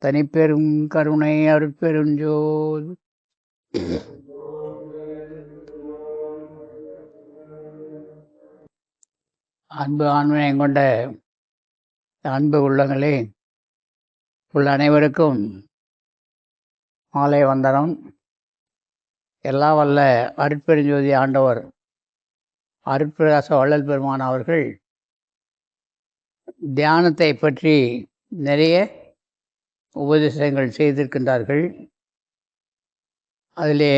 தனிப்பெரும் கருணை அருட்பெருஞ்சோதி. அன்பு ஆண்மையம் கொண்ட அன்பு உள்ளங்களே, உள்ள அனைவருக்கும் மாலை வந்தனம். எல்லா வல்ல அருட்பெருஞ்சோதி ஆண்டவர் அருட்பிரகாச வள்ளல் பெருமான் அவர்கள் தியானத்தை பற்றி நிறைய உபதேசங்கள் செய்திருக்கின்றார்கள். அதிலே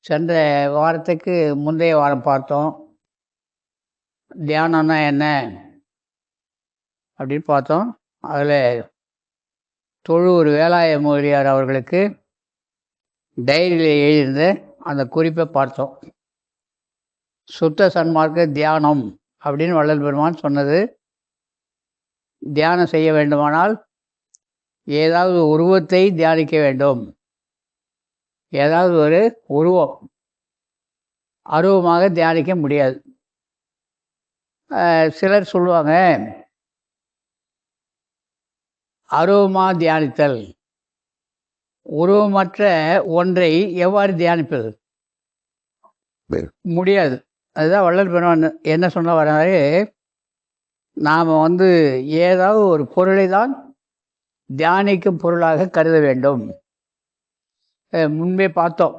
சென்ற வாரத்துக்கு முந்தைய வாரம் பார்த்தோம், தியானம்னா என்ன அப்படின்னு பார்த்தோம். அதில் தொழூர் வேலாய மொழியார் அவர்களுக்கு டைரியில் எழுதியிருந்த அந்த குறிப்பை பார்த்தோம். சுத்த சன்மார்க்க தியானம் அப்படின்னு வள்ளல் பெருமான் சொன்னது, தியானம் செய்ய வேண்டுமானால் ஏதாவது உருவத்தை தியானிக்க வேண்டும். ஏதாவது ஒரு உருவம், அருவமாக தியானிக்க முடியாது. சிலர் சொல்லுவாங்க, அருவமாக தியானித்தல், உருவமற்ற ஒன்றை எவ்வாறு தியானிப்பது? முடியாது. அதுதான் வள்ளல் பெருமான் என்ன சொன்ன வராரு, நாம் ஏதாவது ஒரு பொருளை தான் தியானிக்கும் பொருளாக கருத வேண்டும். முன்பே பார்த்தோம்,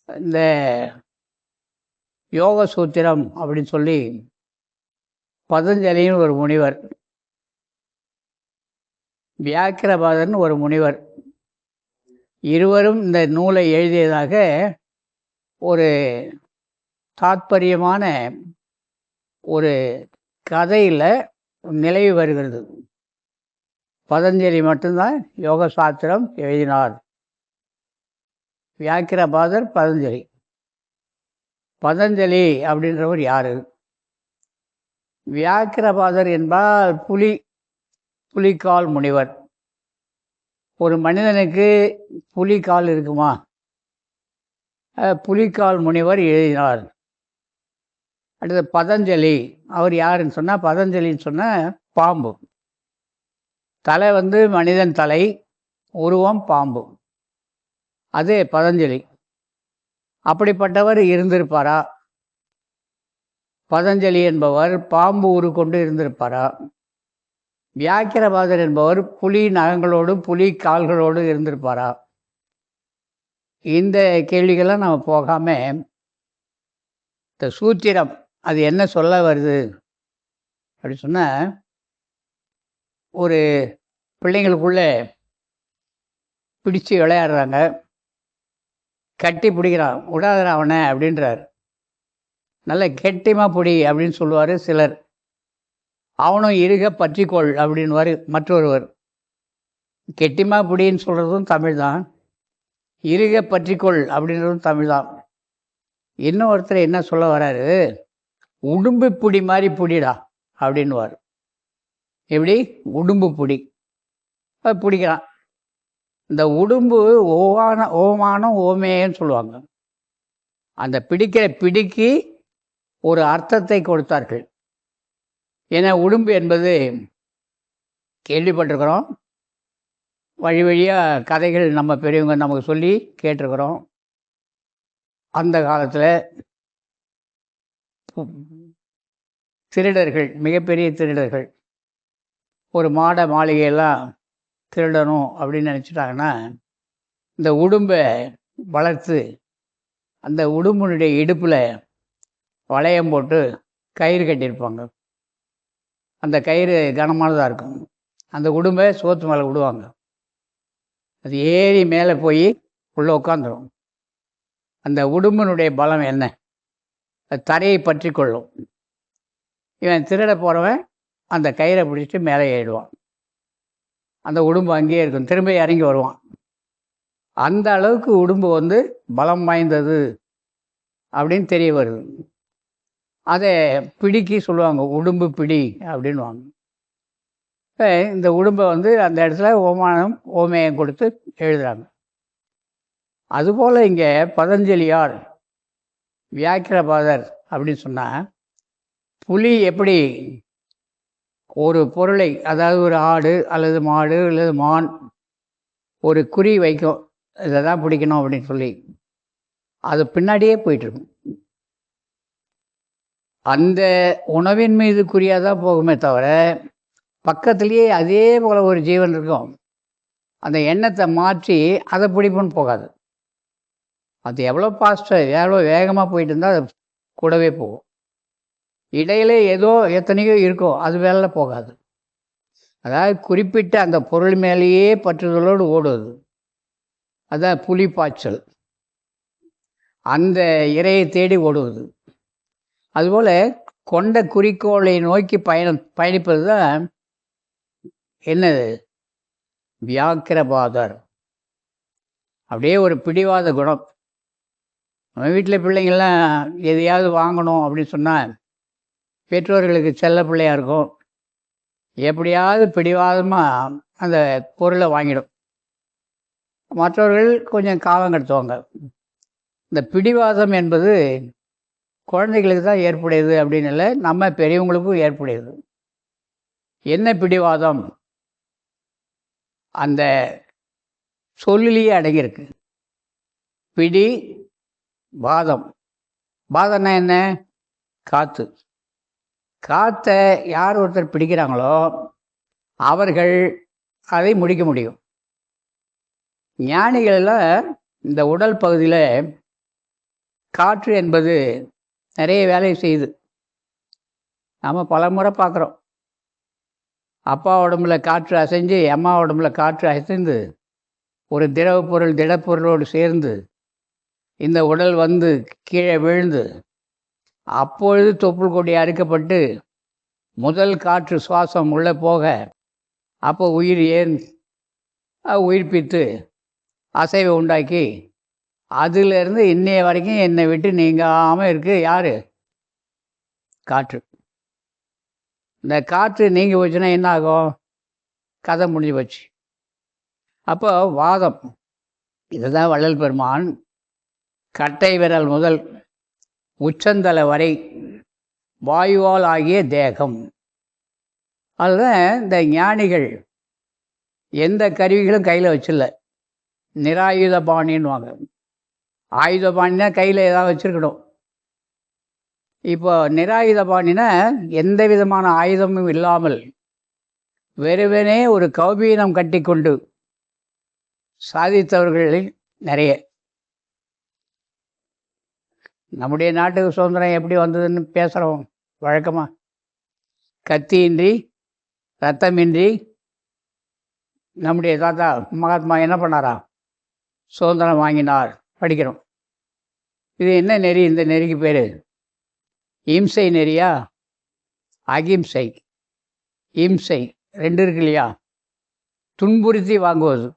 இந்த யோக சூத்திரம் அப்படின்னு சொல்லி பதஞ்சலின்னு ஒரு முனிவர், வியாக்கிரபாதர்னு ஒரு முனிவர், இருவரும் இந்த நூலை எழுதியதாக ஒரு தாத்பரியமான ஒரு கதையில் நிலவி வருகிறது. பதஞ்சலி மட்டும்தான் யோக சாஸ்திரம் எழுதினார். வியாக்கிரபாதர் பதஞ்சலி. பதஞ்சலி அப்படின்றவர் யாரு? வியாக்கிரபாதர் என்பால் புலிக்கால் முனிவர். ஒரு மனிதனுக்கு புலிக்கால் இருக்குமா? புலிக்கால் முனிவர் எழுதினார். அடுத்து பதஞ்சலி, அவர் யாருன்னு சொன்னால், பதஞ்சலின்னு சொன்ன பாம்பு. தலை மனிதன் தலை, உருவம் பாம்பு, அது பதஞ்சலி. அப்படிப்பட்டவர் இருந்திருப்பாரா? பதஞ்சலி என்பவர் பாம்பு உரு கொண்டு இருந்திருப்பாரா? வியாக்கிரபாதர் என்பவர் புலி நகங்களோடு புலி கால்களோடு இருந்திருப்பாரா? இந்த கேள்விகள்லாம் நம்ம போகாமல், இந்த சூத்திரம் அது என்ன சொல்ல வருது அப்படி சொன்னால், ஒரு பிள்ளைங்களுக்குள்ளே பிடிச்சி விளையாடுறாங்க, கட்டி பிடிக்கிறான், விடாத அவனை அப்படின்றார். நல்ல கெட்டியமாக பிடி அப்படின்னு சொல்லுவார் சிலர். அவனும் இருக பற்றிக்கொள் அப்படின்வார் மற்றொருவர். கெட்டியமாக பிடின்னு சொல்கிறதும் தமிழ் தான், இருக பற்றிக்கொள் அப்படின்றதும் தமிழ் தான். இன்னொருத்தர் என்ன சொல்ல வராரு, உடும்பு பிடி மாதிரி பிடிடா அப்படின்வார். எப்படி? உடும்பு பிடி பிடிக்கிறான். இந்த உடும்பு ஓமானம் ஓமேன்னு சொல்லுவாங்க. அந்த பிடிக்கிற பிடிக்கு ஒரு அர்த்தத்தை கொடுத்தார்கள். ஏன்னா உடும்பு என்பது கேள்விப்பட்டிருக்கிறோம், வழி வழியாக கதைகள் நம்ம பெரியவங்க நமக்கு சொல்லி கேட்டிருக்கிறோம். அந்த காலத்தில் திருடர்கள், மிகப்பெரிய திருடர்கள், ஒரு மாளிகையெல்லாம் திருடணும் அப்படின்னு நினச்சிட்டாங்கன்னா, இந்த உடும்பை வளர்த்து அந்த உடும்பினுடைய இடுப்பில் வளையம் போட்டு கயிறு கட்டியிருப்பாங்க. அந்த கயிறு கனமானதாக இருக்கும். அந்த உடும்பை சோத்து மேலே விடுவாங்க. அது ஏறி மேலே போய் உள்ளே உட்காந்துரும். அந்த உடும்பினுடைய பலம் என்ன? அது தரையை பற்றி கொள்ளும். இவன் திருட போகிறவன் அந்த கயிறை பிடிச்சிட்டு மேலே ஏறிடுவான். அந்த உடும்பு அங்கேயே இருக்கும், திரும்ப இறங்கி வருவான். அந்த அளவுக்கு உடும்பு பலம் வாய்ந்தது அப்படின்னு தெரிய வருது. அதை பிடிக்கி சொல்லுவாங்க, உடும்பு பிடி அப்படின்வாங்க. இந்த உடும்பை அந்த இடத்துல ஓமானம் ஓமேயம் கொடுத்து எழுதுகிறாங்க. அதுபோல் இங்கே பதஞ்சலியார் வியாக்கிரபாதர் அப்படின்னு சொன்னால், புலி எப்படி ஒரு பொருளை, அதாவது ஒரு ஆடு அல்லது மாடு அல்லது மான் ஒரு குறி வைக்கும், இதை தான் பிடிக்கணும் அப்படின்னு சொல்லி, அது பின்னாடியே போயிட்டுருக்கும். அந்த உணவின் மீது குறியாக தான் போகுமே தவிர, பக்கத்துலேயே அதே போல் ஒரு ஜீவன் இருக்கும், அந்த எண்ணத்தை மாற்றி அதை பிடிப்புன்னு போகாது. அது எவ்வளோ ஃபாஸ்ட்டாக எவ்வளோ வேகமாக போயிட்டு இருந்தால் அது கூடவே போகும். இடையிலே ஏதோ எத்தனையோ இருக்கும், அது வேலை போகாது. அதாவது குறிப்பிட்ட அந்த பொருள் மேலேயே பற்றுதலோடு ஓடுவது, அதான் புலி பாய்ச்சல். அந்த இரையை தேடி ஓடுவது. அதுபோல் கொண்ட குறிக்கோளை நோக்கி பயணிப்பது தான் என்னது, வியாக்கிரபாதர். அப்படியே ஒரு பிடிவாத குணம். நம்ம வீட்டில் பிள்ளைங்கள்லாம் எதையாவது வாங்கணும் அப்படின்னு சொன்னால், பெற்றோர்களுக்கு செல்ல பிள்ளையாக இருக்கும், எப்படியாவது பிடிவாதமாக அந்த பொருளை வாங்கிடும். மற்றவர்கள் கொஞ்சம் காலம் கடத்துவாங்க. இந்த பிடிவாதம் என்பது குழந்தைகளுக்கு தான் ஏற்புடையது அப்படின்னு இல்லை, நம்ம பெரியவங்களுக்கும் ஏற்புடையது. என்ன பிடிவாதம்? அந்த சொல்லிலேயே அடங்கியிருக்கு. பிடி வாதம். வாதம்னா என்ன? காற்று. காற்றை யார் ஒருத்தர் பிடிக்கிறாங்களோ அவர்கள் அதை முடிக்க முடியும். ஞானிகளெல்லாம் இந்த உடல் பகுதியில் காற்று என்பது நிறைய வேலையை செய்யுது. நாம் பல முறை பார்க்குறோம். அப்பா உடம்புல காற்று அசைஞ்சு அம்மா உடம்புல காற்று அசைந்து ஒரு திடப்பொருள் திடப்பொருளோடு சேர்ந்து இந்த உடல் வந்து கீழே விழுந்து, அப்பொழுது தொப்புள் கொடி அறுக்கப்பட்டு முதல் காற்று சுவாசம் உள்ளே போக, அப்போ உயிர் உயிர்ப்பித்து அசைவை உண்டாக்கி, அதிலிருந்து இன்னைய வரைக்கும் என்னை விட்டு நீங்காமல் இருக்குது யார்? காற்று. இந்த காற்று நீங்கி போச்சுன்னா என்ன ஆகும்? கதை முடிஞ்சு போச்சு. அப்போ வாதம். இதுதான் வள்ளல் பெருமான் கட்டை விரல் முதல் உச்சந்தலை வரை வாயுவால் ஆகிய தேகம். அதுதான் இந்த ஞானிகள் எந்த கருவிகளும் கையில் வச்சில்ல, நிராயுத பாணின்னுவாங்க. ஆயுத பாணினா கையில் ஏதாவது வச்சுருக்கணும். இப்போ நிராயுத பாணினா எந்த விதமான ஆயுதமும் இல்லாமல் வெறுவனே ஒரு கௌபீனம் கட்டி கொண்டு சாதித்தவர்களில் நிறைய. நம்முடைய நாட்டுக்கு சுதந்திரம் எப்படி வந்ததுன்னு பேசுகிறோம் வழக்கமாக. கத்தியின்றி ரத்தமின்றி நம்முடைய தாத்தா மகாத்மா என்ன பண்ணாரா? சுதந்திரம் வாங்கினார். படிக்கிறோம். இது என்ன நெறி? இந்த நெறிக்கு பேர் இம்சை நெறியா? அகிம்சை. இம்சை ரெண்டு இருக்கு இல்லையா? துன்புறுத்தி வாங்குவது.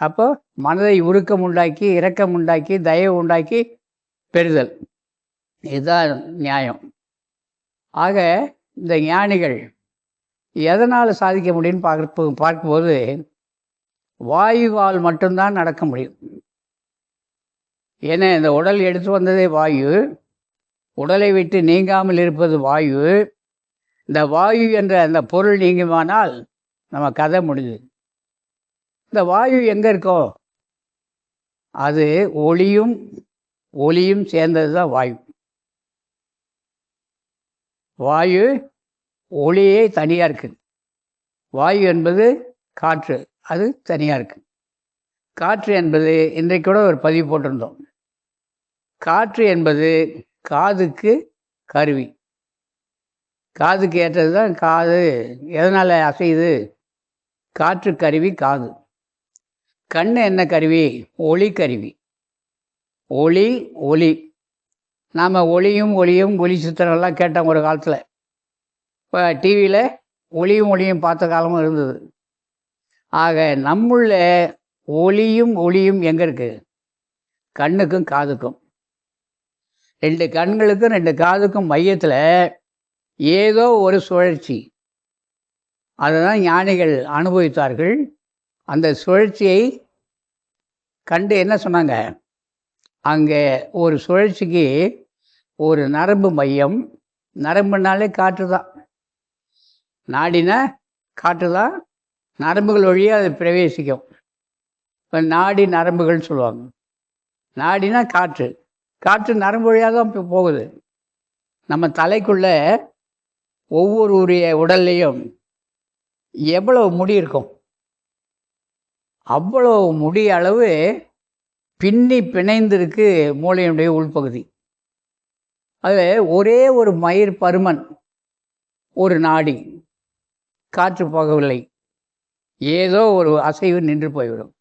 அப்போ மனதை உருக்கம் உண்டாக்கி, இரக்கம் உண்டாக்கி, தயவு உண்டாக்கி பெறுதல். இதுதான் நியாயம். ஆக இந்த ஞானிகள் எதனால் சாதிக்க முடியும்னு பார்க்கும்போது வாயுவால் மட்டும்தான் நடக்க முடியும். ஏன்னா இந்த உடல் எடுத்து வந்ததே வாயு, உடலை விட்டு நீங்காமல் இருப்பது வாயு. இந்த வாயு என்ற அந்த பொருள் நீங்குமானால் நம்ம கதை முடியுது. இந்த வாயு எங்கே இருக்கோ அது ஒளியும் சேர்ந்தது தான் வாயு. வாயு ஒளியே தனியாக இருக்குது. வாயு என்பது காற்று, அது தனியாக இருக்குது. காற்று என்பது இன்றைக்கு கூட ஒரு பதிவு போட்டிருந்தோம். காற்று என்பது காதுக்கு கருவி. காதுக்கு ஏற்றது தான் காது. எதனால் அசையுது? காற்று கருவி காது. கண் என்ன கருவி? ஒளி கருவி. ஒளி. நாம் ஒளியும் ஒளி சித்திரம்லாம் கேட்டோம் ஒரு காலத்தில். இப்போ டிவியில் ஒளியும் பார்த்த காலமும் இருந்தது. ஆக நம்முள்ள ஒளியும் எங்கே இருக்குது? கண்ணுக்கும் காதுக்கும். ரெண்டு கண்களுக்கும் ரெண்டு காதுக்கும் மையத்தில் ஏதோ ஒரு சுழற்சி. அதை தான் ஞானிகள் அனுபவித்தார்கள். அந்த சுழற்சியை கண்டு என்ன சொன்னாங்க? அங்கே ஒரு சுழற்சிக்கு ஒரு நரம்பு மையம். நரம்புனாலே காற்று தான். நாடினா காற்று தான் நரம்புகள் வழியாக அது பிரவேசிக்கும். இப்போ நாடி நரம்புகள்னு சொல்லுவாங்க. நாடினா காற்று, காற்று நரம்பு வழியாக தான் இப்போ போகுது. நம்ம தலைக்குள்ளே ஒவ்வொருடைய உடல்லையும் எவ்வளவு முடி இருக்கும், அவ்வளோ முடி அளவு பின்னி பிணைந்திருக்கு மூளையினுடைய உள்பகுதி. அது ஒரே ஒரு மயிர் பருமன், ஒரு நாடி, காற்று போகவில்லை, ஏதோ ஒரு அசைவு நின்று போய்விடும்.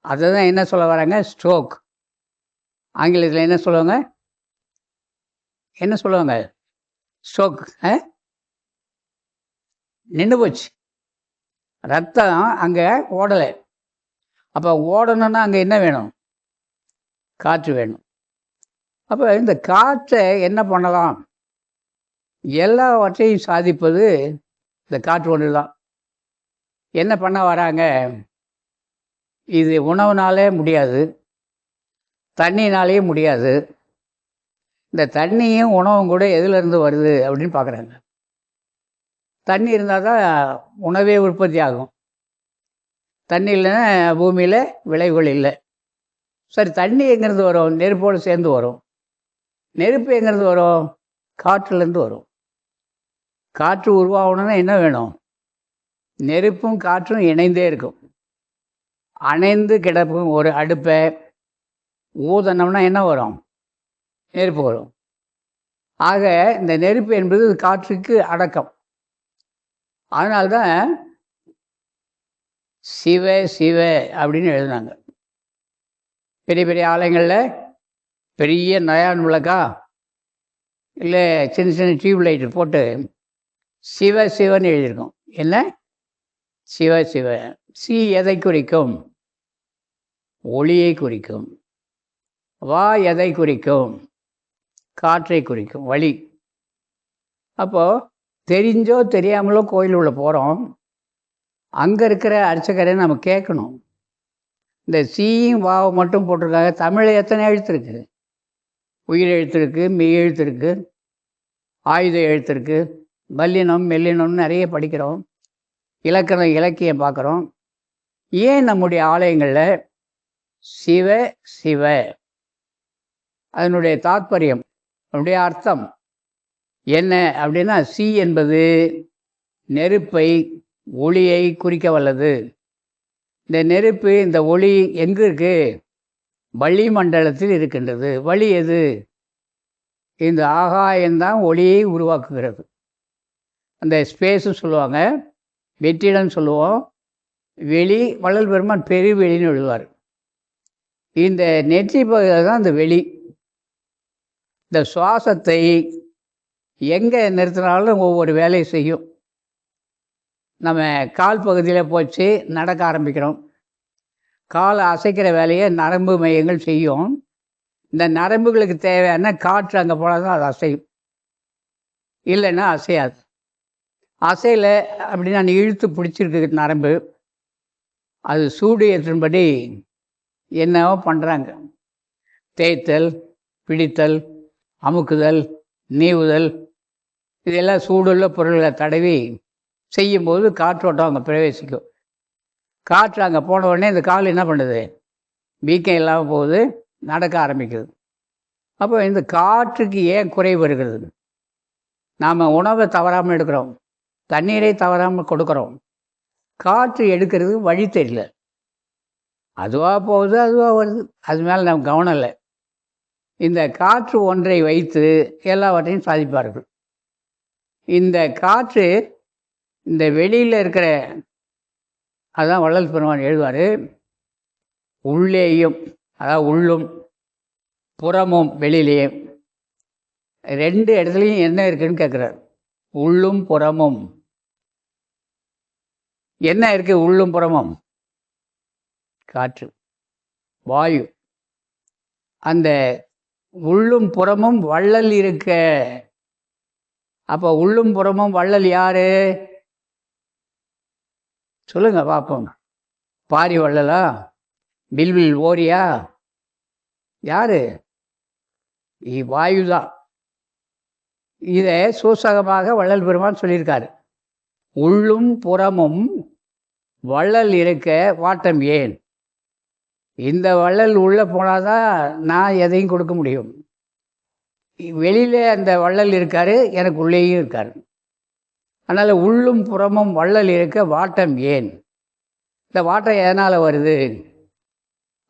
அதை தான் என்ன சொல்ல வராங்க, ஸ்ட்ரோக். ஆங்கிலத்தில் என்ன சொல்லுவாங்க, ஸ்ட்ரோக். நின்று போச்சு, ரத்தம் அங்கே ஓடலை. அப்போ ஓடணும்னா அங்கே என்ன வேணும், காற்று வேணும். அப்போ இந்த காற்றை என்ன பண்ணலாம், எல்லாவற்றையும் சாதிப்பது இந்த காற்று ஒன்று தான். என்ன பண்ண வராங்க, இது உணவுனாலே முடியாது, தண்ணினாலே முடியாது. இந்த தண்ணியும் உணவும் கூட எதுலேருந்து வருது அப்படின்னு பார்க்குறாங்க. தண்ணி இருந்தால் தான் உணவே உற்பத்தி ஆகும். தண்ணி இல்லைன்னா பூமியில் விளைவுகள் இல்லை. சரி, தண்ணி எங்கேருந்து வரும், நெருப்போடு சேர்ந்து வரும். நெருப்பு எங்கேருந்து வரும், காற்றுலேருந்து வரும். காற்று உருவாகணும்னா என்ன வேணும், நெருப்பும் காற்றும் இணைந்தே இருக்கும். அணைந்து கிடக்கும் ஒரு அடுப்பை ஊதனம்னா என்ன வரும், நெருப்பு வரும். ஆக இந்த நெருப்பு என்பது காற்றுக்கு அடக்கம். அதனால்தான் சிவ சிவ அப்படின்னு எழுதினாங்க. பெரிய பெரிய ஆலயங்களில் பெரிய நயான் விளக்கா இல்லை சின்ன சின்ன டியூப் லைட்டு போட்டு சிவ சிவன்னு எழுதியிருக்கோம். என்ன, சிவ சிவ. சி எதை குறிக்கும், ஒளியை குறிக்கும். வா எதை குறிக்கும், காற்றை குறிக்கும், வழி. அப்போது தெரிஞ்சோ தெரியாமலோ கோயில் உள்ள போகிறோம், அங்கே இருக்கிற அர்ச்சகரை நம்ம கேட்கணும். இந்த சீயும் வாவை மட்டும் போட்டிருக்காங்க. தமிழில் எத்தனை எழுத்து இருக்குது, உயிர் எழுத்து இருக்குது, மெய் எழுத்து இருக்குது, ஆயுத எழுத்து இருக்குது, வல்லினம் மெல்லினம்னு நிறைய படிக்கிறோம், இலக்கணம் இலக்கியம் பார்க்குறோம். ஏன் நம்முடைய ஆலயங்களில் சிவ சிவ, அதனுடைய தாத்பரியம், அதனுடைய அர்த்தம் என்ன அப்படின்னா, சி என்பது நெருப்பை ஒளியை குறிக்க வல்லது. இந்த நெருப்பு இந்த ஒளி எங்கே இருக்குது, வளி மண்டலத்தில் இருக்கின்றது. வளி எது, இந்த ஆகாயம்தான் ஒளியை உருவாக்குகிறது. அந்த ஸ்பேஸு சொல்லுவாங்க, வெற்றிடம் சொல்லுவோம், வெளி. வள்ளல் பெருமான் பெருவெளின்னு எழுதுவார். இந்த நெற்றி பகுதியில் தான் இந்த வெளி. இந்த சுவாசத்தை எங்கே நிறுத்தினாலும் ஒவ்வொரு வேலையை செய்யும். நம்ம கால் பகுதியில் போச்சு நடக்க ஆரம்பிக்கிறோம், காலை அசைக்கிற வேலையை நரம்பு மையங்கள் செய்யும். இந்த நரம்புகளுக்கு தேவையான காற்று அங்கே போனால் தான் அது அசையும், இல்லைன்னா அசையாது. அசையில் அப்படின்னா இழுத்து பிடிச்சிருக்கு நரம்பு, அது சூடு ஏற்றும்படி என்னவோ பண்ணுறாங்க. தேய்த்தல், பிடித்தல், அமுக்குதல், நீவுதல், இதெல்லாம் சூடுள்ள பொருள்களை தடவி செய்யும்போது காற்றோட்டம் அங்கே பிரவேசிக்கும். காற்று அங்கே போன உடனே இந்த கால் என்ன பண்ணுது, வீக்கம் இல்லாமல் போகுது, நடக்க ஆரம்பிக்குது. அப்போ இந்த காற்றுக்கு ஏன் குறை வருகிறது, நாம் உணவை தவறாமல் எடுக்கிறோம், தண்ணீரை தவறாமல் கொடுக்குறோம், காற்று எடுக்கிறது வழி தெரியல, அதுவாக போகுது அதுவாக வருது, அது மேலே நம்ம கவனம் இல்லை. இந்த காற்று ஒன்றை வைத்து எல்லாவற்றையும் சாதிப்பார்கள். இந்த காற்று இந்த வெளியில் இருக்கிற, அதுதான் வள்ளல் பெருமான் எழுதுவார், உள்ளேயும், அதாவது உள்ளும் புறமும் வெளியிலேயும் ரெண்டு இடத்துலையும் என்ன இருக்குன்னு கேட்குறார். உள்ளும் புறமும் என்ன இருக்குது, உள்ளும் புறமும் காற்று, வாயு. அந்த உள்ளும் புறமும் வள்ளல் இருக்க. அப்போ உள்ளும் புறமும் வள்ளல் யாரு சொல்லுங்க பார்ப்போம். பாரி வள்ளலா, வில்வில் ஓரியா, யாரு, வாயுதான். இதை சூசகமாக வள்ளல் பெருமான் சொல்லியிருக்காரு. உள்ளும் புறமும் வள்ளல் இருக்க வாட்டம் ஏன்? இந்த வள்ளல் உள்ளே போனாதான் நான் எதையும் கொடுக்க முடியும். வெளியில அந்த வள்ளல் இருக்காரு, எனக்கு உள்ளேயும் இருக்காரு. அதனால் உள்ளும் புறமும் வள்ளல் இருக்க வாட்டம் ஏன்? இந்த வாட்டம் எதனால் வருது?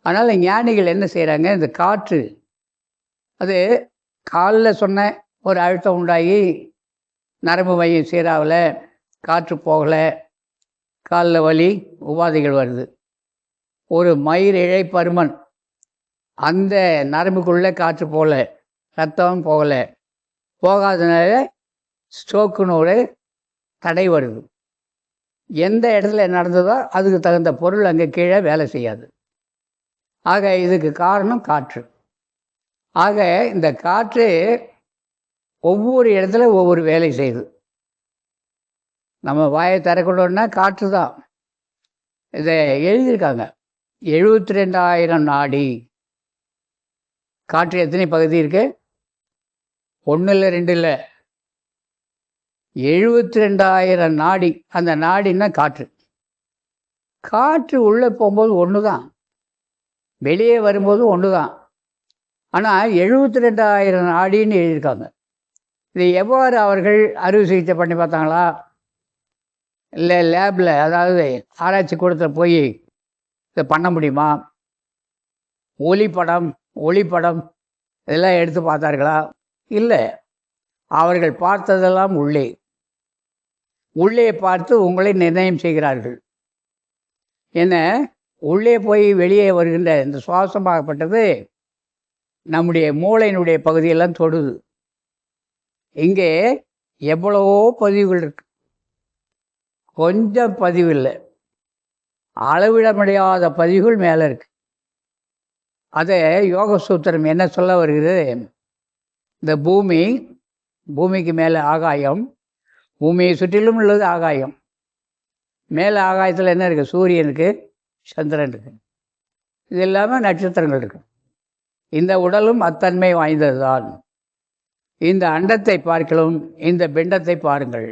அதனால் ஞானிகள் என்ன செய்கிறாங்க, இந்த காற்று அது காலில் சொன்ன ஒரு அழுத்தம் உண்டாகி நரம்பு மையம் சீராகலை, காற்று போகலை, காலில் வலி உபாதைகள் வருது. ஒரு மயிர் இழை பருமன், அந்த நரம்புக்குள்ளே காற்று போகலை, ரத்தம் போகலை, போகாதனால ஸ்ட்ரோக்குன்னு ஒரு தடை வருது. எந்த இடத்துல நடந்ததோ அதுக்கு தகுந்த பொருள் அங்கே கீழே வேலை செய்யாது. ஆக இதுக்கு காரணம் காற்று. ஆக இந்த காற்று ஒவ்வொரு இடத்துல ஒவ்வொரு வேலை செய்யுது. நம்ம வாயை திறக்கணுன்னா காற்று தான். இதை எழுதியிருக்காங்க, 72,000 நாடி. காற்று எத்தனை பகுதி இருக்கு? 1 இல்லை 2 இல்லை, 72,000 நாடி. அந்த நாடின்னா காற்று. காற்று உள்ளே போகும்போது ஒன்று தான், வெளியே வரும்போது ஒன்று தான். ஆனால் 72,000 நாடின்னு எழுதியிருக்காங்க. இது எவ்வாறு அவர்கள் அறுவை சிகிச்சை பண்ணி பார்த்தாங்களா, இல்லை லேபில் அதாவது ஆராய்ச்சி கூடத்தில் போய் இதை பண்ண முடியுமா? ஒளிப்படம் இதெல்லாம் எடுத்து பார்த்தார்களா? இல்லை. அவர்கள் பார்த்ததெல்லாம் உள்ளே பார்த்து உங்களை நிர்ணயம் செய்கிறார்கள். என்ன, உள்ளே போய் வெளியே வருகின்ற இந்த சுவாசமாகப்பட்டது நம்முடைய மூளையினுடைய பகுதியெல்லாம் தொடுது. இங்கே எவ்வளவோ பதிவுகள் இருக்கு, கொஞ்சம் பதிவு இல்லை, அளவிட முடியாத பதிவுகள் மேலே இருக்கு. அதை யோக சூத்திரம் என்ன சொல்ல வருகிறது? இந்த பூமிக்கு மேலே ஆகாயம், பூமியை சுற்றிலும் உள்ளது ஆகாயம். மேலே ஆகாயத்தில் என்ன இருக்குது? சூரியன் இருக்குது, சந்திரன் இருக்குது, இது இல்லாமல் நட்சத்திரங்கள் இருக்குது. இந்த உடலும் அத்தன்மை வாய்ந்தது தான். இந்த அண்டத்தை பார்க்கலாம், இந்த பிண்டத்தை பாருங்கள்.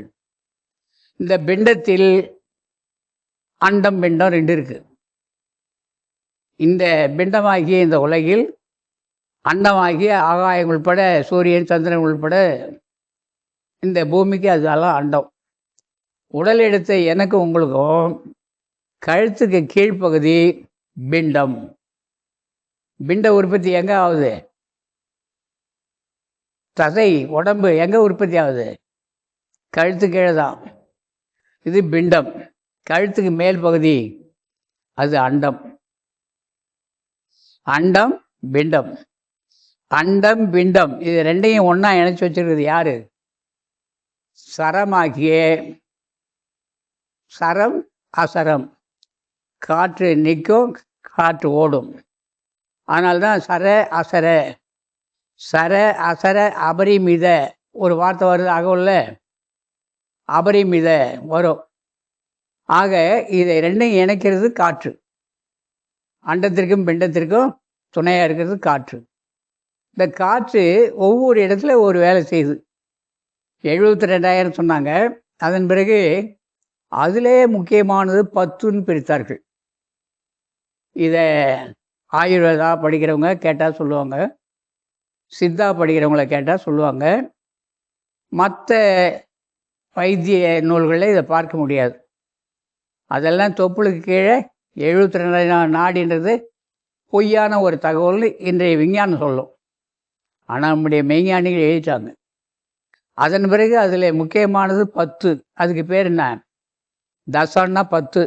இந்த பிண்டத்தில் அண்டம் பிண்டம் 2 இருக்குது. இந்த பிண்டமாகிய இந்த உலகில் அண்டமாகிய ஆகாயம் உள்பட, சூரியன் சந்திரன் உள்பட இந்த பூமிக்கு அதெல்லாம் அண்டம். உடல் எடுத்த எனக்கு உங்களுக்கும் கழுத்துக்கு கீழ்ப்பகுதி பிண்டம். பிண்ட உற்பத்தி எங்கே ஆகுது? தசை உடம்பு எங்கே உற்பத்தி ஆகுது? கழுத்து கீழே தான். இது பிண்டம். கழுத்துக்கு மேல் பகுதி அது அண்டம். அண்டம் பிண்டம், அண்டம் பிண்டம் இது ரெண்டையும் ஒன்றா இணைச்சி வச்சிருக்கிறது யாரு? சரமாகிய சரம் அசரம். காற்று நிற்கும், காற்று ஓடும். அதனால்தான் சர அசர அபரிமித ஒரு வார்த்தை வருது அகவுள்ள, அபரிமித வரும். ஆக இதை ரெண்டையும் இணைக்கிறது காற்று. அண்டத்திற்கும் பிண்டத்திற்கும் துணையாக இருக்கிறது காற்று. இந்த காற்று ஒவ்வொரு இடத்துல ஒரு வேலை செய்யுது. 72,000 சொன்னாங்க. அதன் பிறகு அதிலே முக்கியமானது 10ன்னு பிரித்தார்கள். இதை ஆயுர்வேதா படிக்கிறவங்க கேட்டால் சொல்லுவாங்க, சித்தா படிக்கிறவங்கள கேட்டால் சொல்லுவாங்க. மற்ற வைத்திய நூல்களில் இதை பார்க்க முடியாது. அதெல்லாம் தொப்புளுக்கு கீழே 72,000 நாடின்றது பொய்யான ஒரு தகவல் இன்றைய விஞ்ஞானம் சொல்லும். ஆனால் நம்முடைய மெய்ஞானிகள் எழுதிட்டாங்க. அதன் பிறகு அதில் முக்கியமானது 10. அதுக்கு பேர் என்ன? தசன்னா 10.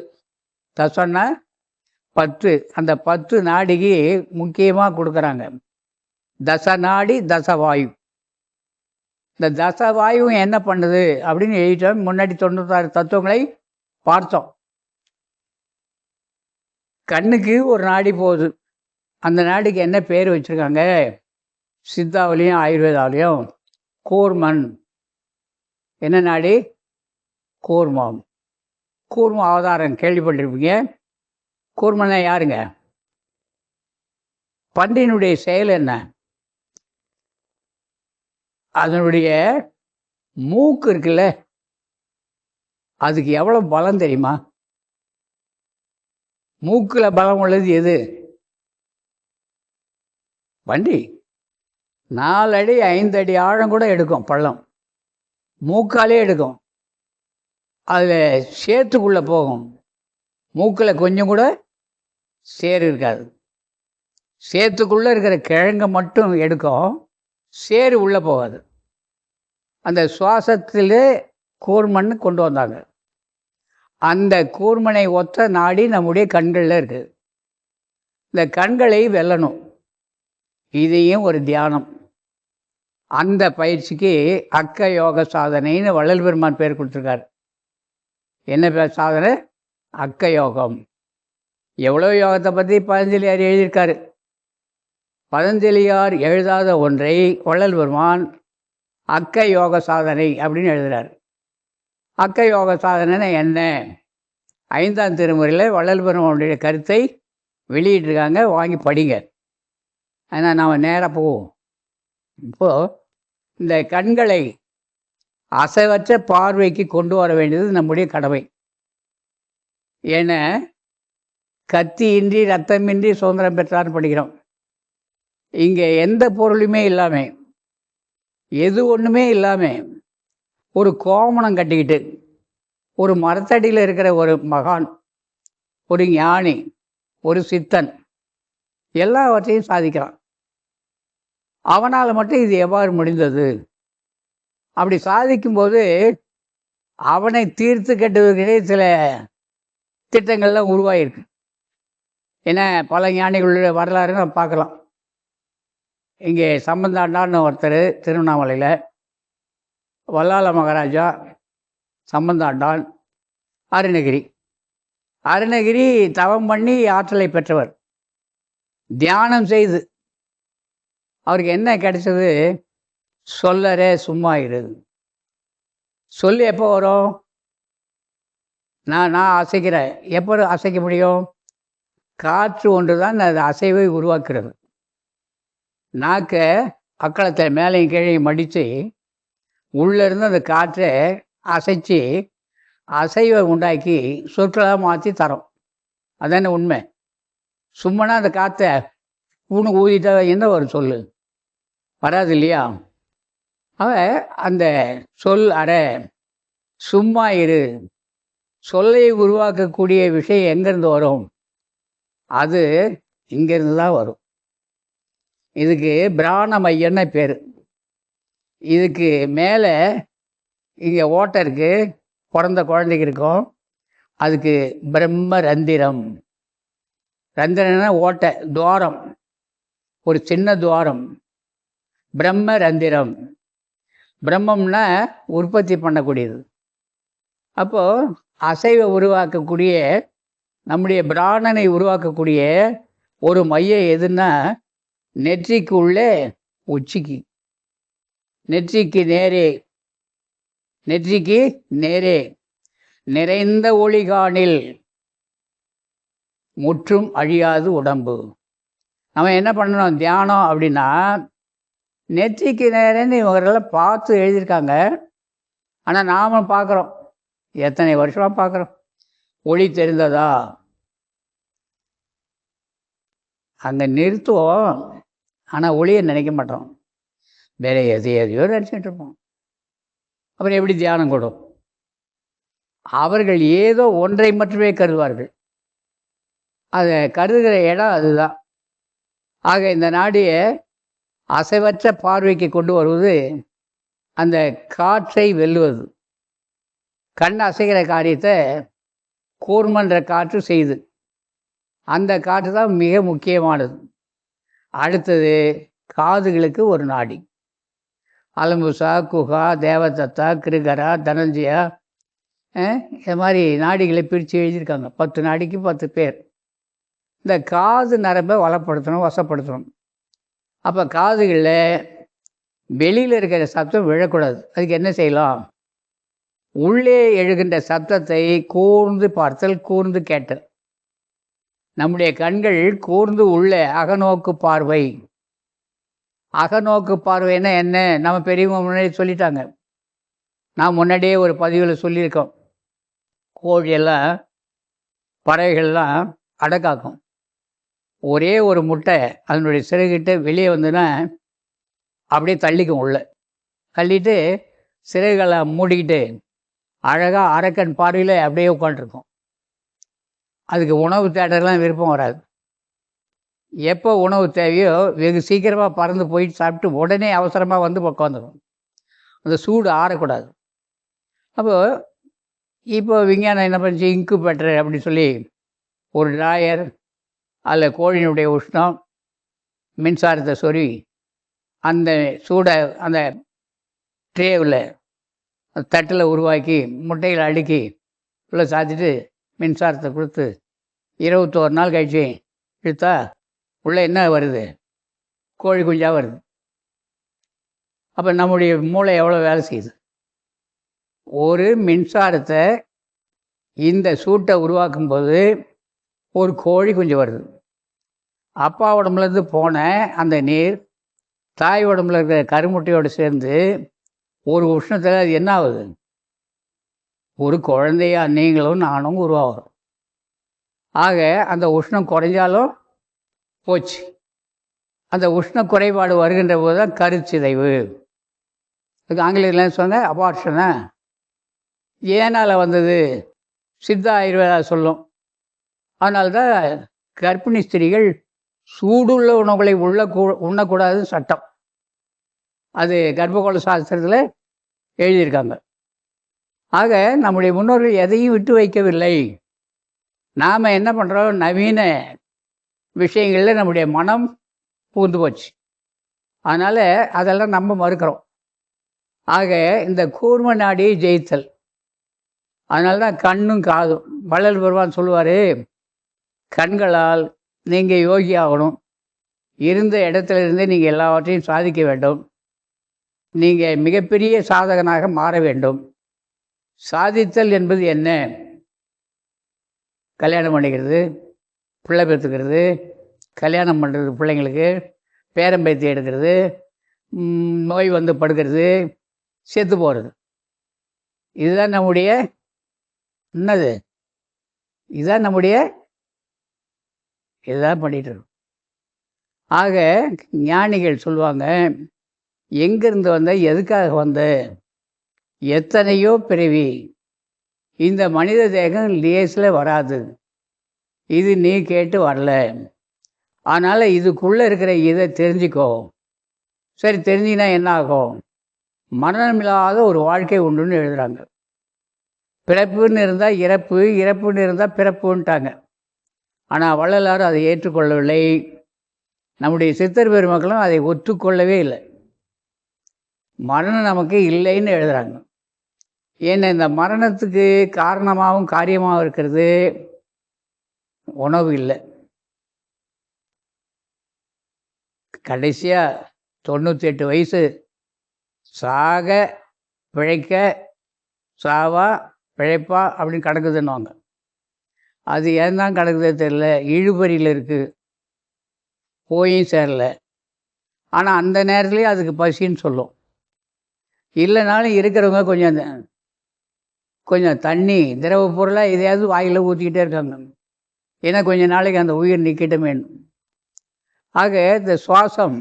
தசன்னா 10. அந்த 10 நாடிக்கு முக்கியமாக கொடுக்குறாங்க. தச நாடி தசவாயு. இந்த தசவாயுவும் என்ன பண்ணுது அப்படின்னு எழுதிட்டோம். முன்னாடி 96 தத்துவங்களை பார்த்தோம். கண்ணுக்கு ஒரு நாடி போகுது. அந்த நாடிக்கு என்ன பேர் வச்சுருக்காங்க? சித்தாவிலையும் ஆயுர்வேதாவிலையும் கூர்மன். என்ன நாடி? கூர்மம். கூர்ம அவதாரம் கேள்விப்பட்டிருப்பீங்க. கூர்மனை யாருங்க? பன்றியினுடைய செயல் என்ன? அதனுடைய மூக்கு இருக்குல்ல, அதுக்கு எவ்வளோ பலம் தெரியுமா? மூக்கில் பலம் உள்ளது எது? வண்டி 4 அடி 5 அடி ஆழம் கூட எடுக்கும் பள்ளம், மூக்காலே எடுக்கும். அதில் சேத்துக்குள்ளே போகும். மூக்கில் கொஞ்சம் கூட சேறு இருக்காது. சேத்துக்குள்ளே இருக்கிற கிழங்கை மட்டும் எடுக்கும், சேறு உள்ளே போகாது. அந்த சுவாசத்திலே கூர்மன்னு கொண்டு வந்தாங்க. அந்த கூர்மனை ஒத்த நாடி நம்முடைய கண்களில் இருக்குது. இந்த கண்களை வெல்லணும், இதையும் ஒரு தியானம். அந்த பயிற்சிக்கு அக்க யோக சாதனைன்னு வள்ளல் பெருமான் பேர் கொடுத்துருக்காரு. என்ன பேர் சாதனை? அக்க யோகம். எவ்வளோ யோகத்தை பற்றி பதஞ்சலியார் எழுதியிருக்காரு. பதஞ்சலியார் எழுதாத ஒன்றை வள்ளல் பெருமான் அக்க யோக சாதனை அப்படின்னு எழுதுகிறார். அக்க யோக சாதனைன்னா என்ன? 5ஆம் திருமுறையில் வள்ளல் பெருமானுடைய கருத்தை வெளியிட்டிருக்காங்க, வாங்கி படிங்க. ஆனால் நாம் நேராக போவோம். இப்போது இந்த கண்களை அசைவற்ற பார்வைக்கு கொண்டு வர வேண்டியது நம்முடைய கடமை. ஏன்னா கத்தியின்றி ரத்தமின்றி சுதந்திரம் பெற்றார்னு படிக்கிறோம். இங்கே எந்த பொருளுமே இல்லாமல், எது ஒன்றுமே இல்லாமல், ஒரு கோமணம் கட்டிக்கிட்டு ஒரு மரத்தடியில் இருக்கிற ஒரு மகான், ஒரு ஞானி, ஒரு சித்தன் எல்லாவற்றையும் சாதிக்கிறான். அவனால் மட்டும் இது எவ்வாறு முடிந்தது? அப்படி சாதிக்கும்போது அவனை தீர்த்து கட்டுவதற்கே சில திட்டங்கள்லாம் உருவாகிருக்கு. ஏன்னா பல ஞானிகளுடைய வரலாறு நம்ம பார்க்கலாம். இங்கே சம்பந்தாண்டான்னு ஒருத்தர் திருவண்ணாமலையில், வல்லால மகாராஜா, சம்பந்தாண்டான், அருணகிரி. அருணகிரி தவம் பண்ணி ஆற்றலை பெற்றவர். தியானம் செய்து அவருக்கு என்ன கிடைச்சது? சொல்லறே சும்மா இரு. சொல்லு எப்போ வரும்? நான் அசைக்கிறேன். எப்போ அசைக்க முடியும்? காற்று ஒன்று தான் அது அசைவை உருவாக்குறது. நாக்க அக்களத்தை மேலையும் கீழையும் மடித்து உள்ளேருந்து அந்த காற்றை அசைச்சு அசைவை உண்டாக்கி சொற்களாக மாற்றி தரோம். அதான உண்மை. சும்மனா அந்த காற்றை ஊனு ஊதிட்டா என்ன வரும்? சொல்லு வராது இல்லையா? அந்த சொல் சும்மா இரு சொல்லை உருவாக்கக்கூடிய விஷயம் எங்கேருந்து வரும்? அது இங்கேருந்து தான் வரும். இதுக்கு பிராணமையன்னு பேர். இதுக்கு மேலே இங்கே ஓட்டை இருக்குது, பிறந்த குழந்தைக்கு இருக்கும். அதுக்கு பிரம்ம ரந்திரம். ரந்திரம்னா ஓட்டை, துவாரம், ஒரு சின்ன துவாரம். பிரம்ம ரந்திரம். பிரம்மம்னா உற்பத்தி பண்ணக்கூடியது. அப்போது அசைவை உருவாக்கக்கூடிய, நம்முடைய பிராணனை உருவாக்கக்கூடிய ஒரு மையம் எதுன்னா நெற்றிக்கு உள்ளே உச்சிக்கு, நெற்றிக்கு நேரே, நெற்றிக்கு நேரே நிறைந்த ஒளிகாணில் முற்றும் அழியாது உடம்பு. நம்ம என்ன பண்ணணும் தியானம் அப்படின்னா, நெற்றிக்கு நேரேன்னு இவங்களெல்லாம் பார்த்து எழுதியிருக்காங்க. ஆனால் நாம் பார்க்குறோம், எத்தனை வருஷமாக பார்க்குறோம். ஒளி தெரிந்ததா? அங்கே நிறுத்துவோம், ஆனால் ஒளியை நினைக்க மாட்டோம். வேற எதையோ நினச்சிக்கிட்டு இருப்போம். அப்புறம் எப்படி தியானம் கூடும்? அவர்கள் ஏதோ ஒன்றை மட்டுமே கருதுவார்கள். அதை கருதுகிற இடம் அதுதான். ஆக இந்த நாடியை அசைவற்ற பார்வைக்கு கொண்டு வருவது அந்த காற்றை வெல்லுவது. கண் அசைகிற காரியத்தை கூர்மன்ற காற்று செய்து, அந்த காற்று தான் மிக முக்கியமானது. அடுத்தது காதுகளுக்கு ஒரு நாடி. அலம்புசா, குஹா, தேவதத்தா, கிருகரா, தனஞ்சயா, இது மாதிரி நாடிகளை பிரித்து எழுதியிருக்காங்க. 10 நாடிக்கு 10 பேர். இந்த காது நரம்பை வளப்படுத்தணும், வசப்படுத்தணும். அப்போ காதுகளில் வெளியில் இருக்கிற சத்தம் விழக்கூடாது. அதுக்கு என்ன செய்யலாம்? உள்ளே எழுகின்ற சத்தத்தை கூர்ந்து பார்த்தல், கூர்ந்து கேட்டல். நம்முடைய கண்கள் கூர்ந்து உள்ளே அகநோக்கு பார்வை. அகநோக்கு பார்வைன்னா என்ன? நம்ம பெரியவங்க முன்னாடி சொல்லிட்டாங்க. நான் முன்னாடியே ஒரு பதிவில் சொல்லியிருக்கோம். கோழியெல்லாம் பறவைகள்லாம் அடைக்காக்கும். ஒரே ஒரு முட்டை அதனுடைய சிறகிட்ட வெளியே வந்துன்னா அப்படியே தள்ளிக்கும் உள்ள. தள்ளிட்டு சிறகுகளை மூடிக்கிட்டு அழகாக அரக்கன் பார்வையில் அப்படியே உட்காண்ட்ருக்கும். அதுக்கு உணவு தேடலாம் விருப்பம் வராது. எப்போ உணவு தேவையோ வெகு சீக்கிரமாக பறந்து போயிட்டு சாப்பிட்டு உடனே அவசரமாக வந்து உட்காந்துடும். அந்த சூடு ஆறக்கூடாது. அப்போது இப்போ விஞ்ஞானம் என்ன பண்ணுச்சு, இன்குபேட்டர் அப்படின்னு சொல்லி ஒரு ட்ராயர், அதில் கோழியினுடைய உஷ்ணம் மின்சாரத்தை சொருவி அந்த சூடை அந்த ட்ரேவில் தட்டில் உருவாக்கி முட்டைகளை அடுக்கி உள்ளே சாத்திட்டு மின்சாரத்தை கொடுத்து 21 நாள் கழிச்சு இழுத்தா உள்ளே என்ன வருது, கோழி குஞ்சாக வருது. அப்போ நம்முடைய மூளை எவ்வளோ வேலை செய்யுது. ஒரு மின்சாரத்தை இந்த சூட்டை உருவாக்கும்போது ஒரு கோழி குஞ்சு வருது. அப்பா உடம்புலேருந்து போன அந்த நீர் தாய் உடம்புல இருக்கிற கருமுட்டையோடு சேர்ந்து ஒரு உஷ்ணத்தில் அது என்ன ஆகுது, ஒரு குழந்தையா நீங்களும் நானும் உருவாகிறோம். ஆக அந்த உஷ்ணம் குறைஞ்சாலும் போச்சு. அந்த உஷ்ண குறைபாடு வருகின்ற போது தான் கருச்சிதைவு. அதுக்கு ஆங்கிலத்தில் சொன்ன அபார்ஷனை ஏனால் வந்தது சித்தா ஆயுர்வேதா சொல்லும். அதனால்தான் கர்ப்பிணி ஸ்திரீகள் சூடுள்ள உணவுகளை உண்ணக்கூடாதுன்னு சட்டம். அது கர்ப்பகோள சாஸ்திரத்தில் எழுதியிருக்காங்க. ஆக நம்முடைய முன்னோர்கள் எதையும் விட்டு வைக்கவில்லை. நாம் என்ன பண்ணுறோம், நவீன விஷயங்களில் நம்முடைய மனம் பூந்து போச்சு. அதனால் அதெல்லாம் நம்ம மறுக்கிறோம். ஆக இந்த கூர்ம நாடியை ஜெயித்தல். அதனால தான் கண்ணும் காதும். வள்ளல் பெருமான் சொல்லுவார், கண்களால் நீங்கள் யோகி ஆகணும், இருந்த இடத்துல இருந்தே நீங்கள் எல்லாவற்றையும் சாதிக்க வேண்டும், நீங்கள் மிகப்பெரிய சாதகனாக மாற வேண்டும். சாதித்தல் என்பது என்ன? கல்யாணம் பண்ணிக்கிறது, பிள்ளை பெற்றுக்கிறது, கல்யாணம் பண்ணுறது, பிள்ளைங்களுக்கு பேரம்பேத்தி எடுக்கிறது, நோய் வந்து படுக்கிறது, செத்து போகிறது. இதுதான் நம்முடைய என்னது, இதுதான் நம்முடைய இதுதான் பண்ணிகிட்டு இருக்கோம். ஆக ஞானிகள் சொல்லுவாங்க, எங்கேருந்து வந்த, எதுக்காக வந்த, எத்தனையோ பிறவி, இந்த மனித தேகம் லேசில் வராது, இது நீ கேட்டு வரல, அதனால் இதுக்குள்ளே இருக்கிற இதை தெரிஞ்சுக்கோ. சரி, தெரிஞ்சிங்கன்னா என்ன ஆகும், மரணமில்லாத ஒரு வாழ்க்கை உண்டுன்னு எழுதுகிறாங்க. பிறப்புன்னு இருந்தால் இறப்பு, இறப்புன்னு இருந்தால் பிறப்புன்ட்டாங்க. ஆனால் வள்ளலாரும் அதை ஏற்றுக்கொள்ளவில்லை. நம்முடைய சித்தர் பெருமக்களும் அதை ஒத்துக்கொள்ளவே இல்லை. மரணம் நமக்கு இல்லைன்னு எழுதுகிறாங்க. ஏன்னா இந்த மரணத்துக்கு காரணமாகவும் காரியமாகவும் இருக்கிறது உணவு இல்லை. கடைசியாக 98 வயசு சாக பிழைக்க, சாவா பிழைப்பா அப்படின்னு கிடக்குதுன்னுவாங்க. அது ஏன் தான் கிடக்குதே தெரியல. இழுபறியில் இருக்குது, போயும் சேரல. ஆனால் அந்த நேரத்துலேயே அதுக்கு பசின்னு சொல்லும். இல்லைனாலும் இருக்கிறவங்க கொஞ்சம் தண்ணி, திரவ பொருளாக எதையாவது வாயில் ஊற்றிக்கிட்டே இருக்காங்க. ஏன்னா கொஞ்சம் நாளைக்கு அந்த உயிர் நிற்கட்டுமேனு. ஆக இந்த சுவாசம்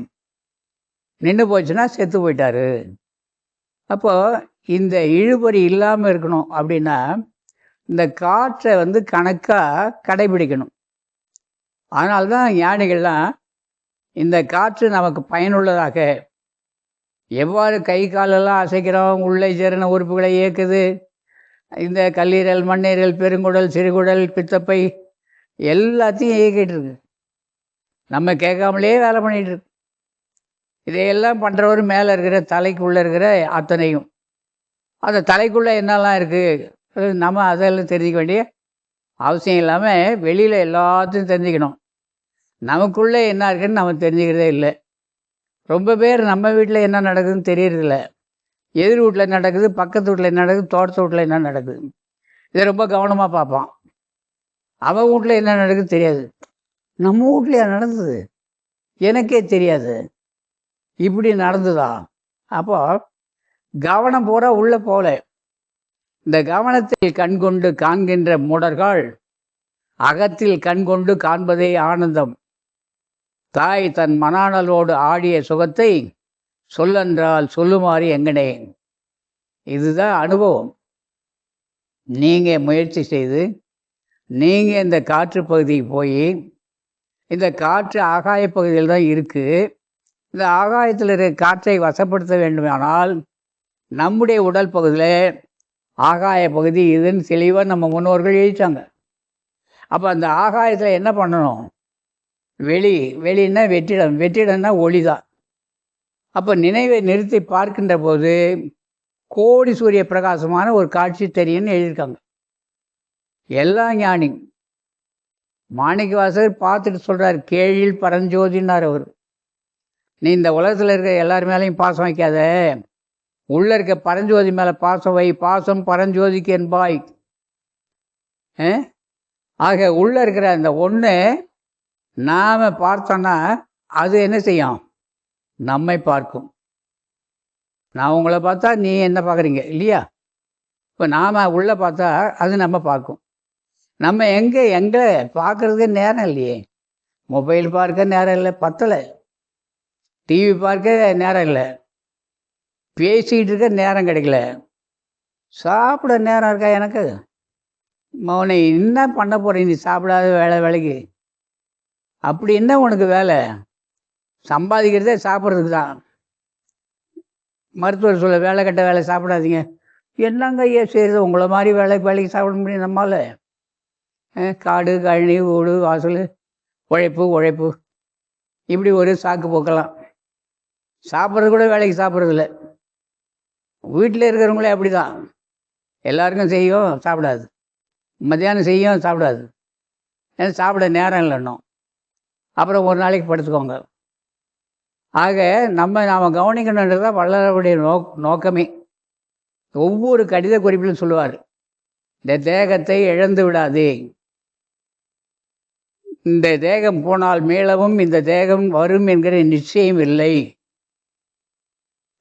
நின்று போச்சுன்னா செத்து போயிட்டாரு. அப்போது இந்த இழுபறி இல்லாமல் இருக்கணும் அப்படின்னா இந்த காற்றை கணக்காக கடைபிடிக்கணும். அதனால்தான் ஞானிகள்லாம் இந்த காற்று நமக்கு பயனுள்ளதாக, எவ்வாறு கை காலெல்லாம் அசைக்கிறோம், உள்ளே சேரின உறுப்புகளை இயக்குது, இந்த கல்லீரல், மண்ணீரல், பெருங்குடல், சிறுகுடல், பித்தப்பை எல்லாத்தையும் இயக்கிட்டு இருக்கு. நம்ம கேட்காமலே வேலை பண்ணிகிட்டு இருக்கு. இதையெல்லாம் பண்ணுறவர் மேலே இருக்கிற தலைக்குள்ளே இருக்கிற அத்தனையும். அந்த தலைக்குள்ளே என்னெல்லாம் இருக்குது நம்ம அதெல்லாம் தெரிஞ்சிக்க வேண்டிய அவசியம் இல்லாமல் வெளியில் எல்லாத்தையும் தெரிஞ்சுக்கணும். நமக்குள்ளே என்ன இருக்குன்னு நம்ம தெரிஞ்சுக்கிறதே இல்லை. ரொம்ப பேர் நம்ம வீட்டில் என்ன நடக்குதுன்னு தெரியறதில்ல. எதிர் வீட்டில் நடக்குது, பக்கத்து வீட்டில் என்ன நடக்குது, தோட்டத்து வீட்டில் என்ன நடக்குது, இதை ரொம்ப கவனமாக பார்ப்பான். அவன் வீட்டில் என்ன நடக்குது தெரியாது. நம்ம வீட்லையா நடந்தது, எனக்கே தெரியாது, இப்படி நடந்துதா. அப்போ கவனம் பூரா உள்ளே போகல. இந்த கவனத்தில் கண்கொண்டு காண்கின்ற மூடர்கள் அகத்தில் கண்கொண்டு காண்பதே ஆனந்தம். தாய் தன் மனானலோடு ஆடிய சுகத்தை சொல்லென்றால் சொல்லுமாறு எங்கனே. இதுதான் அனுபவம். நீங்கள் முயற்சி செய்து நீங்கள் இந்த காற்று பகுதிக்கு போய், இந்த காற்று ஆகாய பகுதியில் தான் இருக்குது. இந்த ஆகாயத்தில் இருக்கிற காற்றை வசப்படுத்த வேண்டுமானால் நம்முடைய உடல் பகுதியில் ஆகாய பகுதி இதுன்னு தெளிவாக நம்ம முன்னோர்கள் எழுதிட்டாங்க. அப்போ அந்த ஆகாயத்தில் என்ன பண்ணணும்? வெளின்னா வெற்றிடம்னா ஒளி தான். அப்போ நினைவை நிறுத்தி பார்க்கின்ற போது கோடி சூரிய பிரகாசமான ஒரு காட்சி தெரியும்னு எழுதியிருக்காங்க எல்லா ஞானி. மாணிக்கவாசகர் பார்த்துட்டு சொல்கிறார், கேழில் பரஞ்சோதினார் அவர். நீ இந்த உலகத்தில் இருக்க எல்லார் மேலேயும் பாசம் வைக்காத, உள்ளே இருக்க பரஞ்சோதி மேலே பாசம் வை. பாசம் பரஞ்சோதிக்கு என்பாய். ஆக உள்ளே இருக்கிற அந்த ஒன்று நாம் பார்த்தோன்னா அது என்ன செய்யும்? நம்மை பார்க்கும். நான் உங்களை பார்த்தா நீ என்ன பார்க்குறீங்க இல்லையா? இப்போ நாம் உள்ளே பார்த்தா அது நம்ம பார்க்கும். நம்ம எங்கே பார்க்குறதுக்கு நேரம் இல்லையே. மொபைல் பார்க்க நேரம் இல்லை, பத்தலை. டிவி பார்க்க நேரம் இல்லை, பேசிக்கிட்டு இருக்க நேரம் கிடைக்கல, சாப்பிட நேரம் இருக்கா எனக்கு? மௌனை என்ன பண்ண போகிறீங்க? நீ சாப்பிடாத வேலைக்கு அப்படி என்ன உனக்கு வேலை? சம்பாதிக்கிறதே சாப்பிட்றதுக்கு தான். மருத்துவர் சொல்ல, வேலை கட்ட வேலை சாப்பிடாதீங்க. என்னங்க ஐயா செய்கிறது? உங்களை மாதிரி வேலைக்கு சாப்பிட முடியும் நம்மால்? காடு கழனி வீடு வாசல் உழைப்பு இப்படி ஒரு சாக்கு போக்கலாம். சாப்பிட்றது கூட வேலைக்கு சாப்பிட்றதில்ல. வீட்டில் இருக்கிறவங்களே அப்படி தான். எல்லாருக்கும் செய்யும், சாப்பிடாது. மத்தியானம் செய்யும், சாப்பிடாது. ஏன்னா சாப்பிட நேரம் இல்லைன்னும். அப்புறம் ஒரு நாளைக்கு படுத்துக்கோங்க. ஆக நாம் கவனிக்கணுன்றது தான் வள்ளலாருடைய நோக்கமே. ஒவ்வொரு கடித குறிப்பிலும் சொல்லுவார், இந்த தேகத்தை இழந்து விடாதே. இந்த தேகம் போனால் மீளவும் இந்த தேகம் வரும் என்கிற நிச்சயம் இல்லை.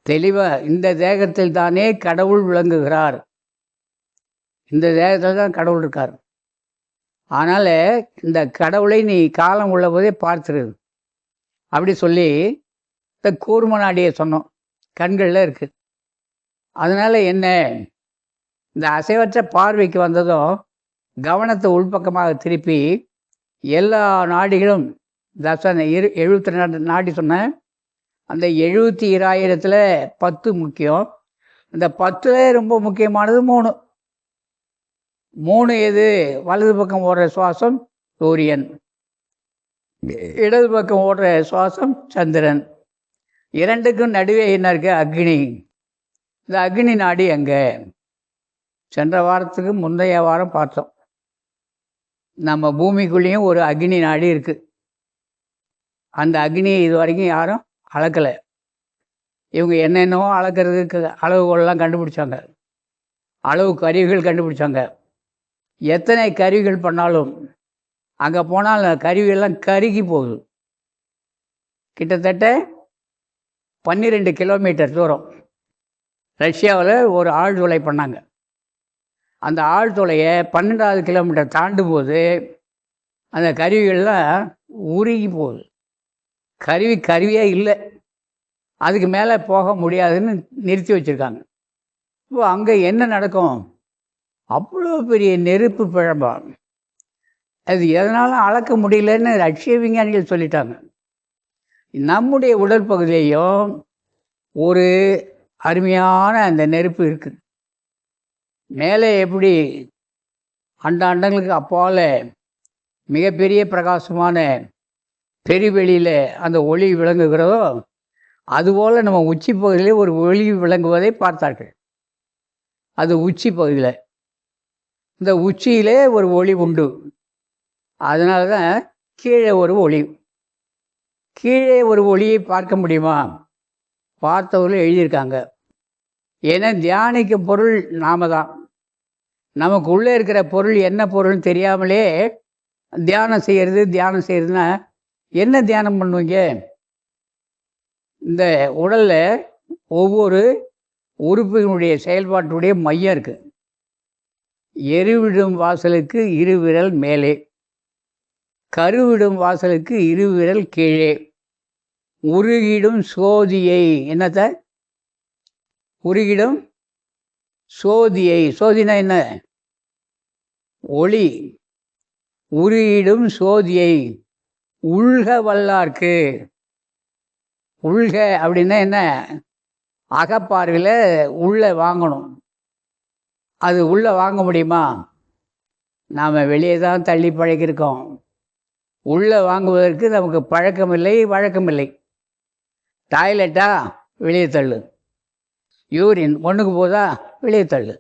தெளிவாக இந்த தேகத்தில் தானே கடவுள் விளங்குகிறார். இந்த தேகத்தில் தான் கடவுள் இருக்கார். அதனால் இந்த கடவுளை நீ காலம் உள்ள போதே பார்த்துரு அப்படி சொல்லி இந்த கூர்ம நாடியை சொன்னோம். கண்களில் இருக்குது. அதனால் என்ன, இந்த அசைவற்ற பார்வைக்கு வந்ததும் கவனத்தை உள்பக்கமாக திருப்பி எல்லா நாடிகளும் 72 நாடி சொன்னேன். அந்த 72,000 10 முக்கியம். இந்த 10 ரொம்ப முக்கியமானது 3 எது? வலது பக்கம் ஓடுற சுவாசம் சூரியன், இடது பக்கம் ஓடுற சுவாசம் சந்திரன். இரண்டுக்கும் நடுவே என்ன இருக்கு? அக்னி. இந்த அக்னி நாடி எங்கே? சென்ற வாரத்துக்கு முந்தைய வாரம் பார்த்தோம். நம்ம பூமிக்குள்ளேயும் ஒரு அக்னி நாடி இருக்குது. அந்த அக்னியை இது வரைக்கும் யாரும் அளக்கலை. இவங்க என்னென்னவோ அளக்கிறதுக்கு அளவுகோல்லாம் கண்டுபிடிச்சாங்க, அளவு கருவிகள் கண்டுபிடிச்சாங்க. எத்தனை கருவிகள் பண்ணாலும் அங்கே போனால் கருவியெல்லாம் கருகி போகுது. கிட்டத்தட்ட 12 கிலோமீட்டர் தூரம் ரஷ்யாவில் ஒரு ஆழ்துளை பண்ணாங்க. அந்த ஆழ்துளையை 12வது கிலோமீட்டர் தாண்டும் போது அந்த கருவிகள்லாம் உருகி போகுது. கருவியே இல்லை, அதுக்கு மேலே போக முடியாதுன்னு நிறுத்தி வச்சுருக்காங்க. இப்போ அங்கே என்ன நடக்கும்? அவ்வளோ பெரிய நெருப்பு பிழம்பா. அது எதனாலும் அளக்க முடியலன்னு ரஷ்ய விஞ்ஞானிகள் சொல்லிட்டாங்க. நம்முடைய உடல் பகுதியிலையும் ஒரு அருமையான அந்த நெருப்பு இருக்குது. மேலே எப்படி அண்டங்களுக்கு அப்பால் மிகப்பெரிய பிரகாசமான பெருவெளியில் அந்த ஒளி விளங்குகிறதோ, அதுபோல் நம்ம உச்சி பகுதியிலே ஒரு ஒளி விளங்குவதை பார்த்தார்கள். அது உச்சி பகுதியில், இந்த உச்சியிலே ஒரு ஒளி உண்டு. அதனால தான் கீழே ஒரு ஒளி. கீழே ஒரு ஒளியை பார்க்க முடியுமா? பார்த்தவர்கள் எழுதியிருக்காங்க. ஏன்னா தியானிக்கும் பொருள் நாம தான். நமக்கு உள்ளே இருக்கிற பொருள் என்ன பொருள்னு தெரியாமலே தியானம் செய்கிறதுனா என்ன தியானம் பண்ணுவீங்க? இந்த உடலில் ஒவ்வொரு உறுப்பினுடைய செயல்பாட்டுடைய மையம் இருக்குது. எருவிடும் வாசலுக்கு இரு விரல் மேலே, கருவிடும் வாசலுக்கு இரு விரல் கீழே, உருகிடும் சோதியை. என்னத்த? உருகிடும் சோதியை. சோதினா என்ன? ஒளி. உருகிடும் சோதியை உள்க வல்லார்க்கு. உள்க அப்படின்னா என்ன? அகப்பார்வையில் உள்ளே வாங்கணும். அது உள்ளே வாங்க முடியுமா? நாம் வெளியே தான் தள்ளி பழகியிருக்கோம். உள்ளே வாங்குவதற்கு நமக்கு பழக்கமில்லை, வழக்கமில்லை. டாய்லெட்டா? வெளியே தள்ளு. யூரின் ஒன்றுக்கு போதா? வெளியே தள்ளு.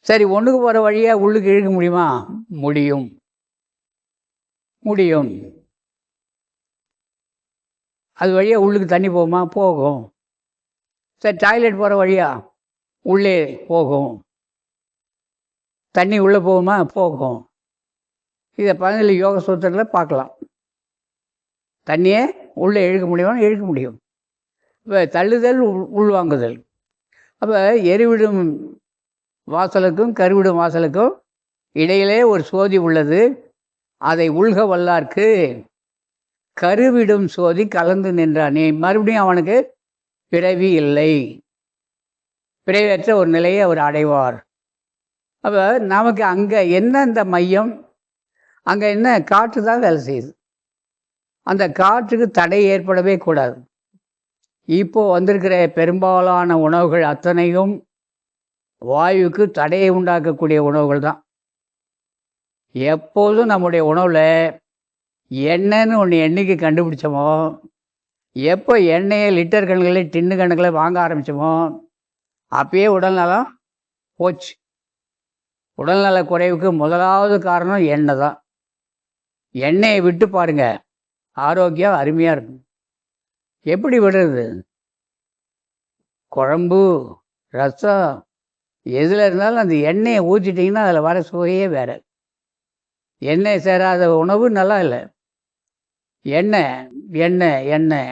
சரி, ஒன்றுக்கு போகிற வழியாக உள்ளுக்கு இழுக்க முடியுமா? முடியும், முடியும். அது வழியாக உள்ளுக்கு தண்ணி போகுமா? போகும். சரி, டாய்லெட் போகிற வழியா உள்ளே போகும். தண்ணி உள்ளே போகுமா? போகும். இதை பதஞ்சலி யோக சூத்திரத்தில் பார்க்கலாம். தண்ணியை உள்ளே இழுக்க முடியுமா? இழுக்க முடியும். இப்போ தள்ளுதல், உள்வாங்குதல். அப்போ எருவிடும் வாசலுக்கும் கருவிடும் வாசலுக்கும் இடையிலே ஒரு சோதி உள்ளது. அதை உள்க வல்லார்க்கு கருவிடும் சோதி கலந்து நின்றானே. மறுபடியும் அவனுக்கு பிறவி இல்லை, பிறவியற்ற ஒரு நிலையை அவர் அடைவார். அப்போ நமக்கு அங்கே என்ன இந்த மையம்? அங்கே என்ன? காற்று தான் வேலை செய்யுது. அந்த காற்றுக்கு தடை ஏற்படவே கூடாது. இப்போது வந்திருக்கிற பெரும்பாலான உணவுகள் அத்தனையும் வாயுவுக்கு தடையை உண்டாக்கக்கூடிய உணவுகள் தான். எப்போதும் நம்முடைய உணவில் எண்ணெய்ன்னு ஒன்று என்றைக்கு கண்டுபிடிச்சோமோ, எப்போ எண்ணெயை லிட்டர் கணக்கில் டின்னு கணக்கில் வாங்க ஆரம்பித்தோமோ, அப்பயே உடல்நலம் போச்சு. உடல்நல குறைவுக்கு முதலாவது காரணம் எண்ணெய் தான். எண்ணெயை விட்டு பாருங்கள், ஆரோக்கியம் அருமையாக இருக்கும். எப்படி விடுறது? குழம்பு, ரசம், எதில் இருந்தாலும் அந்த எண்ணெயை ஊற்றிட்டிங்கன்னா அதில் வர சுவையே வேறு. எண்ணெய் சேராத உணவு நல்லா இல்லை. எண்ணெய் எண்ணெய் எண்ணெய்.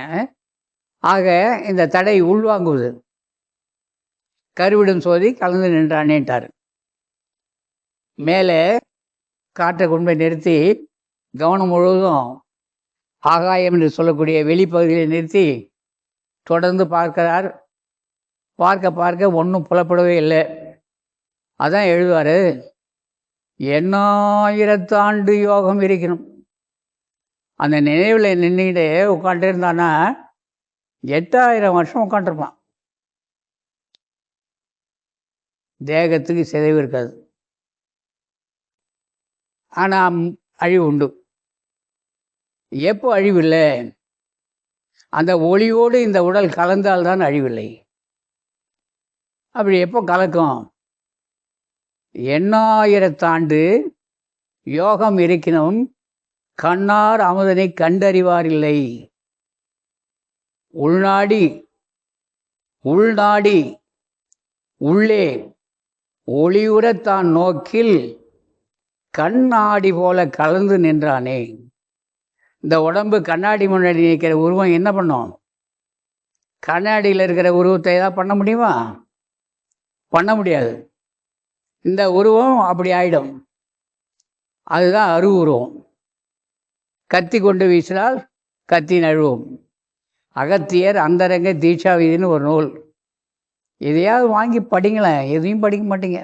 ஆக இந்த தடை உள்வாங்குவது. கருவிடும் சோதி கலந்து நின்றானேன்ட்டார். மேலே காற்றை கொண்டு போய் நிறுத்தி கவனம் முழுவதும் ஆகாயம் என்று சொல்லக்கூடிய வெளிப்பகுதியை நிறுத்தி தொடர்ந்து பார்க்கிறார். பார்க்க பார்க்க ஒன்றும் புலப்படவே இல்லை. அதான் எழுதுவார், 8000 ஆண்டு யோகம் இருக்கணும். அந்த நினைவில் நின்றுக்கிட்டே உட்காந்துட்டு இருந்தானா 8000 வருஷம் உட்காந்துருப்பான். தேகத்துக்கு சிதைவு இருக்காது, ஆனால் அழிவு உண்டு. எப்போ அழிவில்லை? அந்த ஒளியோடு இந்த உடல் கலந்தால்தான் அழிவில்லை. அப்படி எப்போ கலக்கும்? 8000 ஆண்டு யோகம் இருக்கணும், கண்ணார் அமுதனை கண்டறிவார் இல்லை. உள்நாடி உள்நாடி உள்ளே ஒளியுறத்தான் நோக்கில் கண்ணாடி போல கலந்து நின்றானே. இந்த உடம்பு கண்ணாடி முன்னாடி நிற்கிற உருவம் என்ன பண்ணும்? கண்ணாடியில் இருக்கிற உருவத்தை ஏதாவது பண்ண முடியுமா? பண்ண முடியாது. இந்த உருவம் அப்படி ஆயிடும். அதுதான் அரு உருவம். கத்தி கொண்டு வீசினால் கத்தி நழுவும். அகத்தியர் அந்தரங்க தீட்சா விதின்னு ஒரு நூல். எதையாவது வாங்கி படிங்களேன். எதையும் படிக்க மாட்டீங்க.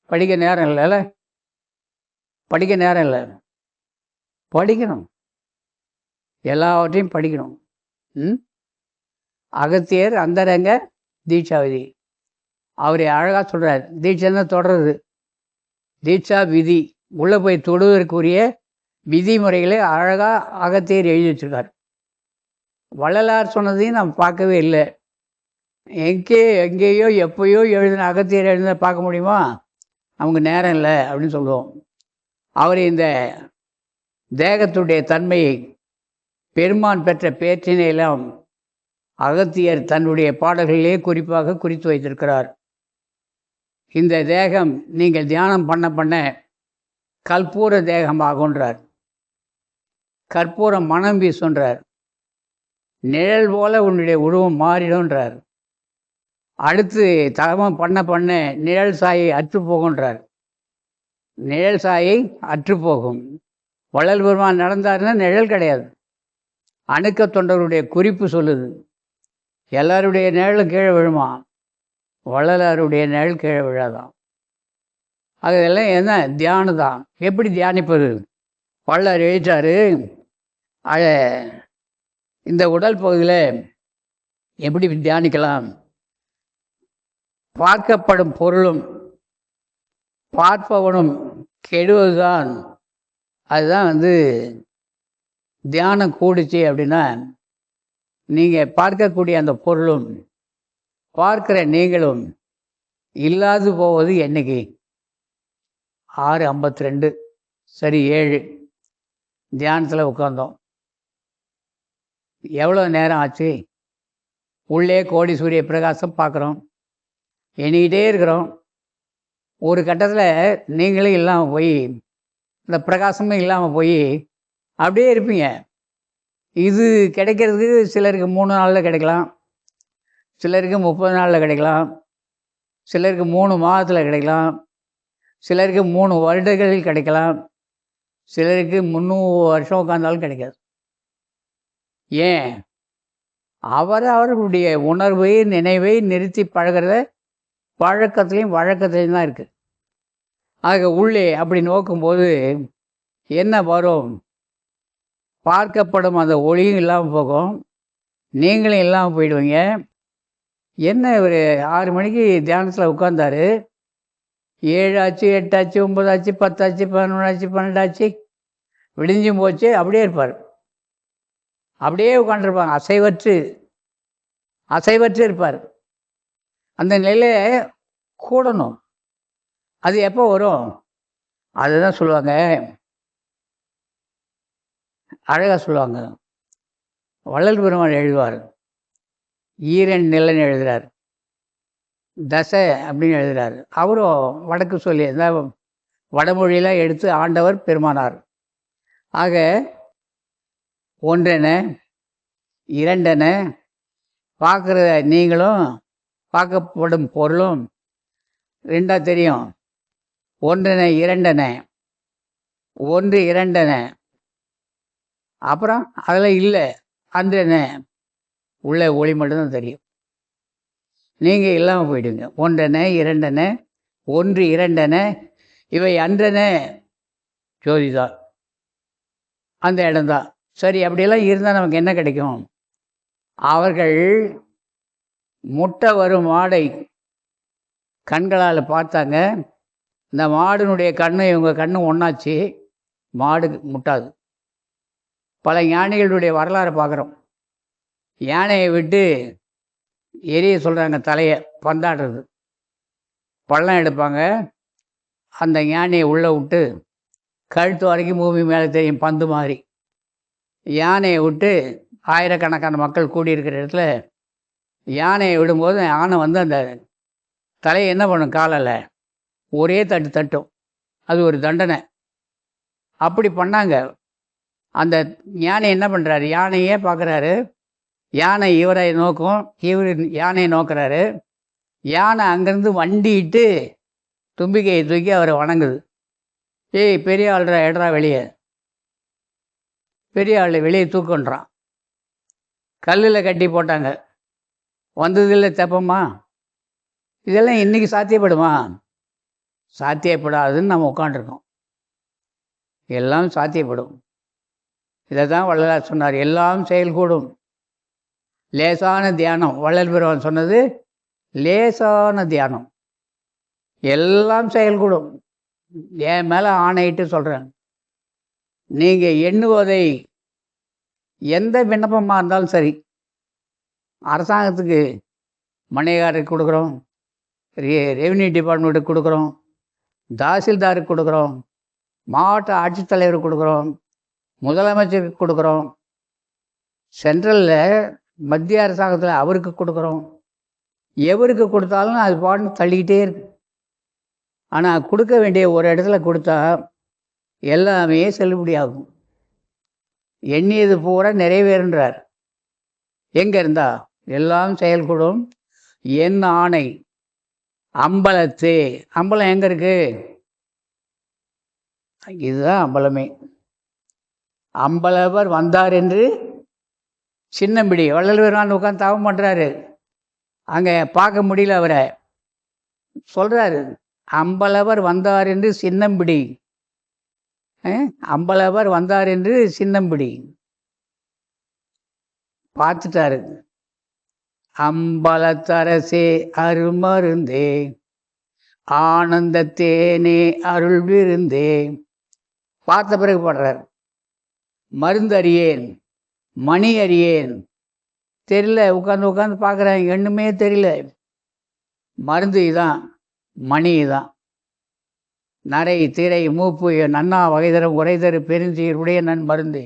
படிக்க நேரம் இல்லைல்ல? படிக்க நேரம் இல்லை. படிக்கணும், எல்லாவற்றையும் படிக்கணும். அகத்தியர் அந்தரங்க தீட்சா விதி. அவரை அழகாக சொல்கிறார். தீட்சைன்னா தொடருது. தீட்சா விதி உள்ளே போய் தொடுவதற்குரிய விதிமுறைகளை அழகாக அகத்தியர் எழுதி வச்சுருக்கார். வள்ளலார் சொன்னதையும் நம்ம பார்க்கவே இல்லை. எங்கேயோ எப்போயோ எழுதின அகத்தியர் எழுதின பார்க்க முடியுமா? நமக்கு நேரம் இல்லை அப்படின்னு சொல்லுவோம். அவர் இந்த தேகத்துடைய தன்மையை, பெருமான் பெற்ற பேற்றினை எல்லாம் அகத்தியர் தன்னுடைய பாடல்களிலே குறிப்பாக குறித்து வைத்திருக்கிறார். இந்த தேகம் நீங்கள் தியானம் பண்ண பண்ண கற்பூர தேகமாகுன்றார். கற்பூரம் மனம் வீசுன்றார். நிழல் போல உன்னுடைய உருவம் மாறிடும்ன்றார். அடுத்து தவம் பண்ண பண்ண நிழல் சாயை அற்று போகுன்றார். நிழல் சாயை அற்று போகும். வள்ளல் பெருமான் நடந்தாருன்னா நிழல் கிடையாது. அணுக்க தொண்டருடைய குறிப்பு சொல்லுது. எல்லாருடைய நிழலும் கீழே விழுமா, வள்ளலாருடைய நிழல் கீழே விழாதான். அதெல்லாம் என்ன தியானம் தான். எப்படி தியானிப்பது? வள்ளலார் எழுதிட்டாரு, இந்த உடல் பகுதியில் எப்படி தியானிக்கலாம்? பார்க்கப்படும் பொருளும் பார்ப்பவனும் கெடுவதுதான். அதுதான் தியானம் கூடுச்சு அப்படின்னா, நீங்கள் பார்க்கக்கூடிய அந்த பொருளும் பார்க்கிற நீங்களும் இல்லாது போவது என்னைக்கு? 6:52 சரி 7 தியானத்தில் உட்கார்ந்தோம். எவ்வளோ நேரம் ஆச்சு? உள்ளே கோடி சூரிய பிரகாசம் பார்க்குறோம், எண்ணிக்கிட்டே இருக்கிறோம். ஒரு கட்டத்தில் நீங்களும் இல்லாமல் போய், இந்த பிரகாசமும் இல்லாமல் போய் அப்படியே இருப்பீங்க. இது கிடைக்கிறதுக்கு சிலருக்கு 3 நாளில் கிடைக்கலாம், சிலருக்கு 30 நாளில் கிடைக்கலாம், சிலருக்கு 3 மாதத்தில் கிடைக்கலாம், சிலருக்கு 3 வருடங்களில் கிடைக்கலாம், சிலருக்கு 300 வருஷம் உட்கார்ந்தாலும் கிடைக்காது. ஏன்? அவர்களுடைய உணர்வை நினைவை நிறுத்தி பழகிறத பழக்கத்துலேயும் வழக்கத்துலேயும் தான் இருக்குது. ஆக உள்ளே அப்படி நோக்கும்போது என்ன வரும்? பார்க்கப்படும் அந்த ஒளியும் இல்லாமல் போகும், நீங்களும் இல்லாமல் போயிடுவீங்க. என்ன ஒரு 6 மணிக்கு தியானத்தில் உட்கார்ந்தாரு, 7 ஆச்சு, 8 ஆச்சு, 9 ஆச்சு, 10 ஆச்சு, 11 ஆச்சு, 12 ஆச்சு, விடிஞ்சும் போச்சு, அப்படியே இருப்பார். அப்படியே உட்காந்துருப்பாங்க, அசைவற்று இருப்பார். அந்த நிலையை கூடணும். அது எப்போ வரும்? அதுதான் சொல்லுவாங்க, அழகாக சொல்லுவாங்க. வள்ளல் பெருமாள் எழுதுவார், ஈரன் நிலன் எழுதுகிறார், தசை அப்படின்னு எழுதுகிறார். அவரும் வடக்கு சொல்லி வடமொழியெலாம் எடுத்து ஆண்டவர் பெருமானார். ஆக ஒன்றென இரண்டென பார்க்குற நீங்களும் பார்க்கப்படும் பொருளும் ரெண்டாக தெரியும். ஒன்றென இரண்டென, ஒன்று இரண்டென, அப்புறம் அதில் இல்லை அன்றென, உள்ள ஒளி மட்டும்தான் தெரியும். நீங்கள் இல்லாமல் போயிடுங்க. ஒன்றென இரண்டென, ஒன்று இரண்டென, இவை அன்றென ஜோதிதான், அந்த இடம்தான். சரி, அப்படியெல்லாம் இருந்தால் நமக்கு என்ன கிடைக்கும்? அவர்கள் முட்டை வரும் மாடை கண்களால் பார்த்தாங்க. இந்த மாடுனுடைய கண்ணு இவங்க கண்ணு ஒன்றாச்சு, மாடு முட்டாது. பல ஞானிகளுடைய வரலாறை பார்க்குறோம். யானையை விட்டு எரிய சொல்கிறாங்க, தலையை பந்தாடுறது. பள்ளம் எடுப்பாங்க, அந்த ஞானியை உள்ளே விட்டு கழுத்து வரைக்கும் பூமி மேலே தெரியும் பந்து மாதிரி. யானையை விட்டு ஆயிரக்கணக்கான மக்கள் கூடியிருக்கிற இடத்துல யானையை விடும்போது யானை அந்த தலையை என்ன பண்ணும்? காலால் ஒரே தட்டும். அது ஒரு தண்டனை. அப்படி பண்ணாங்க. அந்த யானை என்ன பண்ணுறாரு? யானையே பார்க்குறாரு. யானை இவரை நோக்கும், இவர் யானையை நோக்கிறாரு. யானை அங்கேருந்து வண்டிட்டு தும்பிக்கையை தூக்கி அவரை வணங்குது. ஏய் பெரிய ஆள்றா, எடுறா வெளியே. பெரிய ஆள் வெளியே தூக்குன்றான். கல்லில் கட்டி போட்டாங்க. வந்ததில்லை தெப்பமா? இதெல்லாம் இன்றைக்கி சாத்தியப்படுமா? சாத்தியப்படாதுன்னு நம்ம உட்காண்டிருக்கோம். எல்லாம் சாத்தியப்படும். இதை தான் வள்ளலார் சொன்னார், எல்லாம் செயல்கூடும். லேசான தியானம். வள்ளல் பெருமான் சொன்னது லேசான தியானம், எல்லாம் செயல்கூடும். என் மேலே ஆணையிட்டு சொல்கிறேன். நீங்கள் எண்ணுவதை, எந்த விண்ணப்பமாக இருந்தாலும் சரி, அரசாங்கத்துக்கு மணிகாருக்கு கொடுக்குறோம், ரெவென்யூ டிபார்ட்மெண்ட்டுக்கு கொடுக்குறோம், தாசில்தாருக்கு கொடுக்குறோம், மாவட்ட ஆட்சித்தலைவருக்கு கொடுக்குறோம், முதலமைச்சருக்கு கொடுக்குறோம், சென்ட்ரலில் மத்திய அரசாங்கத்தில் அவருக்கு கொடுக்குறோம். எவருக்கு கொடுத்தாலும் அது பாட்டு தள்ளிக்கிட்டே இருக்கு. ஆனால் கொடுக்க வேண்டிய ஒரு இடத்துல கொடுத்தா எல்லாமே செல்லுபடியாகும். எண்ணியது பூரா நிறைவேறுன்றார். எங்கே இருந்தா எல்லாம் செயல்கூடும், என் ஆணை அம்பலத்தே. அம்பலம் எங்கே இருக்கு? இதுதான் அம்பலமே. அம்பலவர் வந்தார் என்று சின்னம்பிடி. வள்ளல்வரான் உட்காந்து தவம் பண்ணுறாரு, அங்கே பார்க்க முடியல அவரை. சொல்கிறாரு, அம்பலவர் வந்தார் என்று சின்னம்பிடி. அம்பலவர் வந்தார் என்று சின்னம்பிடி பார்த்துட்டாரு. அம்பலத்தரசே அருமருந்தே ஆனந்தத்தேனே அருள் விருந்தே. பார்த்த பிறகு பாடுறார், மருந்து அறியேன் மணி அறியேன். தெரியல, உட்காந்து பார்க்குறேன், ஒன்றுமே தெரியல. மருந்து இதான், மணி இதான். நரை திரை மூப்பு நன்னா வகைதரும் உரைதரு பெருஞ்சீர் உடைய நன் மருந்து.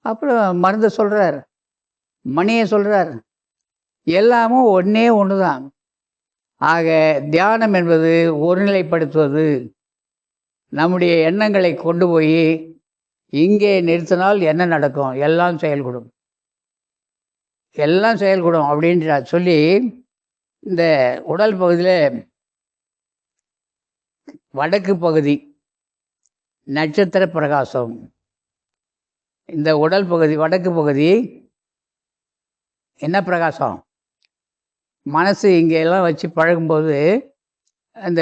அப்புறம் மருந்து சொல்கிறார், மணியை சொல்கிறார். எல்லாமும் ஒன்றே ஒன்று தான். ஆக தியானம் என்பது ஒருநிலைப்படுத்துவது. நம்முடைய எண்ணங்களை கொண்டு போய் இங்கே நிறுத்தினால் என்ன நடக்கும்? எல்லாம் செயல்கூடும், எல்லாம் செயல்கூடும் அப்படின்ற சொல்லி இந்த உடல் பகுதியில் வடக்கு பகுதி நட்சத்திர பிரகாசம். இந்த உடல் பகுதி வடக்கு பகுதி என்ன பிரகாசம்? மனசு இங்கே எல்லாம் வச்சு பழகும்போது அந்த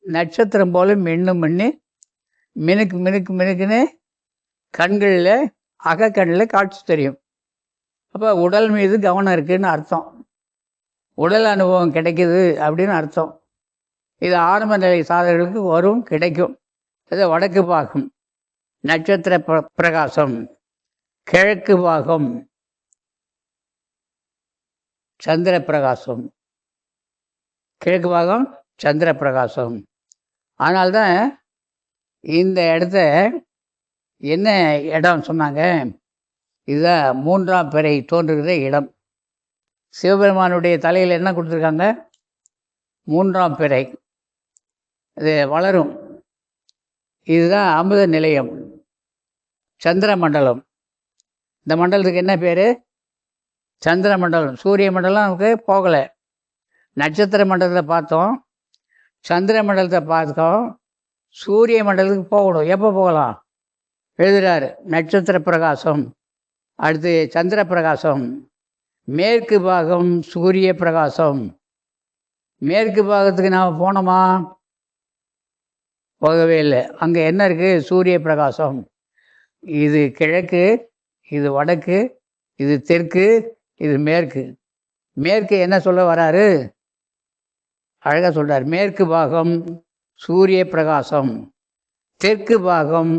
நட்சத்திரம் போல மின்னு மினுக்கு மினுக்கு மினுக்குன்னு கண்களில் அகக்கண்ணில் காட்சி தெரியும். அப்போ உடல் மீது கவனம் இருக்குதுன்னு அர்த்தம், உடல் அனுபவம் கிடைக்குது அப்படின்னு அர்த்தம். இது ஆரம்ப நிலை சாதகர்களுக்கு வரும், கிடைக்கும். இது வடக்கு பாகம் நட்சத்திர பிரகாசம், கிழக்கு பாகம் சந்திர பிரகாசம், கிழக்கு பாகம் சந்திர பிரகாசம். அதனால்தான் இந்த இடத்த என்ன இடம் சொன்னாங்க, இதுதான் மூன்றாம் பிறை தோன்றுகிற இடம். சிவபெருமானுடைய தலையில் என்ன கொடுத்துருக்காங்க? மூன்றாம் பிறை. இது வளரும். இதுதான் அமிர்த நிலையம், சந்திர மண்டலம். இந்த மண்டலத்துக்கு என்ன பேர்? சந்திர மண்டலம். சூரிய மண்டலம் நமக்கு போகலை. நட்சத்திர மண்டலத்தை பார்த்தோம், சந்திர மண்டலத்தை பார்த்தோம், சூரிய மண்டலத்துக்கு போகணும். எப்போ போகலாம்? எழுதுகிறார், நட்சத்திர பிரகாசம், அடுத்து சந்திர பிரகாசம், மேற்கு பாகம் சூரிய பிரகாசம். மேற்கு பாகத்துக்கு நாம் போனோமா? போகவே இல்லை. அங்கே என்ன இருக்குது? சூரிய பிரகாசம். இது கிழக்கு, இது வடக்கு, இது தெற்கு, இது மேற்கு. மேற்கு என்ன சொல்ல வராரு? அழகாக சொல்கிறார், மேற்கு பாகம் சூரிய பிரகாசம், தெற்கு பாகம்